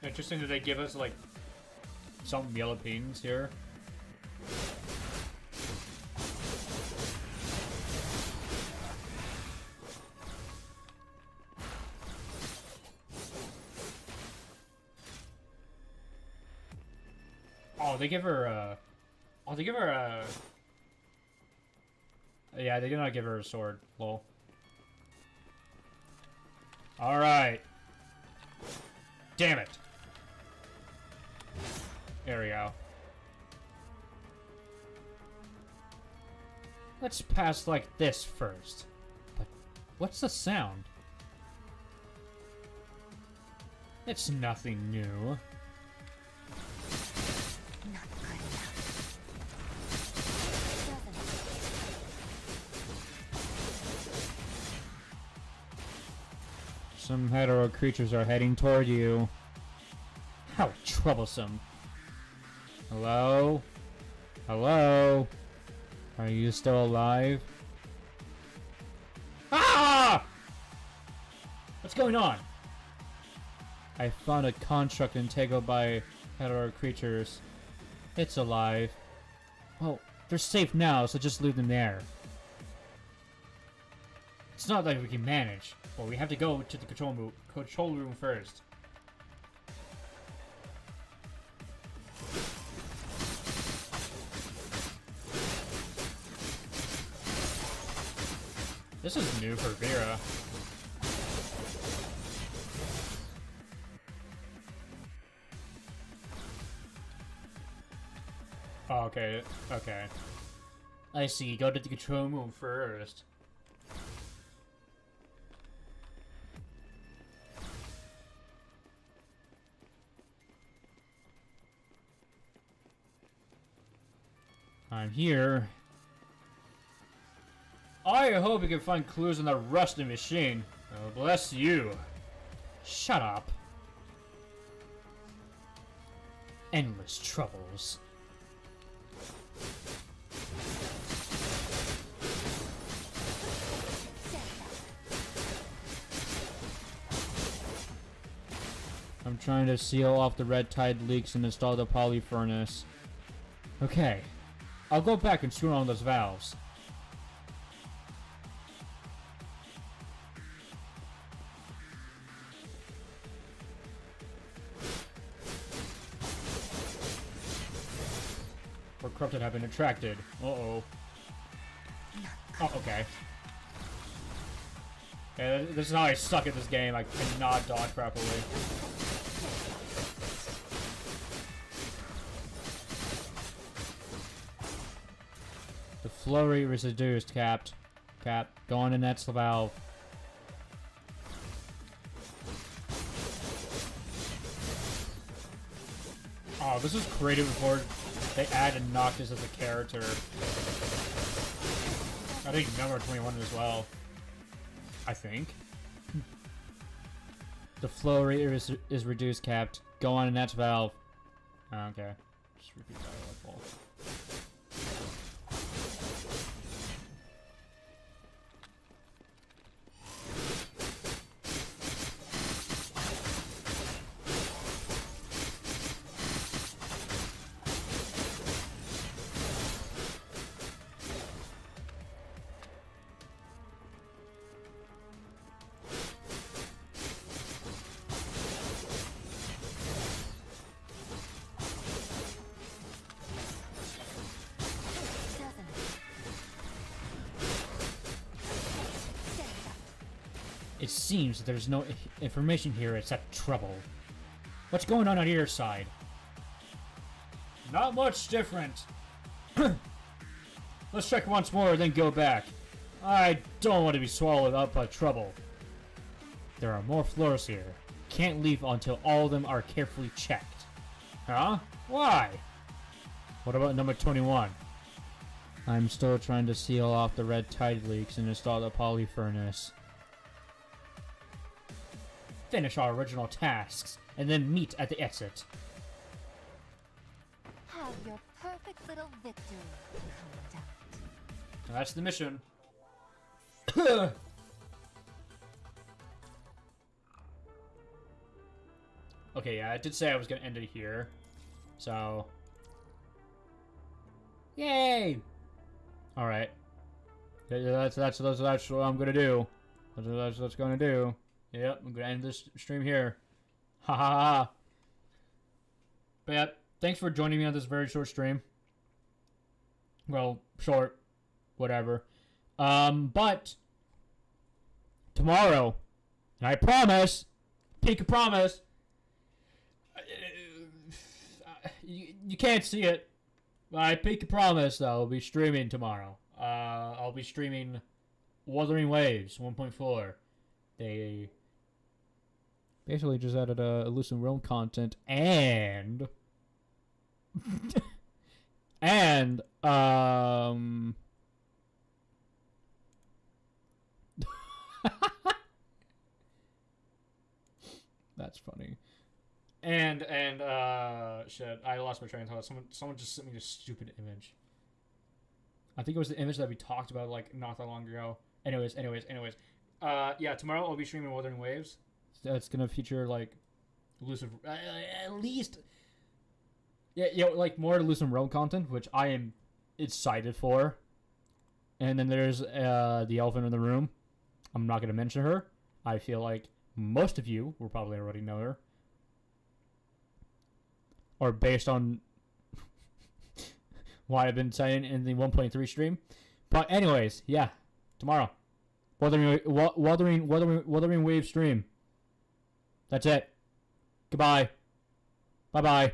Interesting that they give us like some yellow pins here. Oh, they give her oh, they give her a... Yeah, they did not give her a sword. Lol. Alright. Damn it. There we go. Let's pass like this first. But what's the sound? It's nothing new. Not good enough. 7. Some hetero creatures are heading toward you. How troublesome. Hello? Hello? Are you still alive? Ah! What's going on? I found a construct integral by hetero creatures. It's alive. Well, they're safe now, so just leave them there. It's not like we can manage. Well, we have to go to the control room first. This is new for Vera. Oh, okay, okay. I see. Go to the control room first. I'm here. I hope you can find clues in the rusty machine. Oh, bless you. Shut up. Endless troubles. I'm trying to seal off the red tide leaks and install the poly furnace. Okay. I'll go back and screw on those valves. Or corrupted have been attracted. Uh-oh. Oh, okay. Yeah, this is how I suck at this game. I cannot dodge properly. The flow rate was reduced, Cap. Go on in that valve. Oh, this was created before they added Noctis as a character. I think number 21 as well. I think. The flow rate is reduced, Capped. Go on in that valve. Oh, okay. Just repeat that. It seems that there's no information here except trouble. What's going on your side? Not much different. Let's check once more, then go back. I don't want to be swallowed up by trouble. There are more floors here. Can't leave until all of them are carefully checked. Huh? Why? What about number 21? I'm still trying to seal off the red tide leaks and install the poly furnace. Finish our original tasks, and then meet at the exit. Have your perfect little victory, Commandant. That's the mission. Okay, yeah, I did say I was gonna end it here. So. Yay! Alright. That's what I'm gonna do. That's what I'm gonna do. Yep, I'm gonna end this stream here. Ha ha ha. But yeah, thanks for joining me on this very short stream. Well, short. Whatever. But tomorrow, and I promise, pinky promise, you can't see it, but I pinky promise that I'll be streaming tomorrow. I'll be streaming Wuthering Waves 1.4. They basically just added Elusive Realm content and and that's funny. And shit, I lost my train of thought. Someone just sent me this stupid image. I think it was the image that we talked about like not that long ago. Anyways. Yeah, tomorrow I'll be streaming Wuthering Waves. That's gonna feature like elusive, at least. Yeah, like more elusive realm content, which I am excited for. And then there's the elephant in the room. I'm not gonna mention her. I feel like most of you will probably already know her. Or based on what I've been saying in the 1.3 stream. But anyways, yeah. Tomorrow. Wuthering Wave stream. That's it. Goodbye. Bye-bye.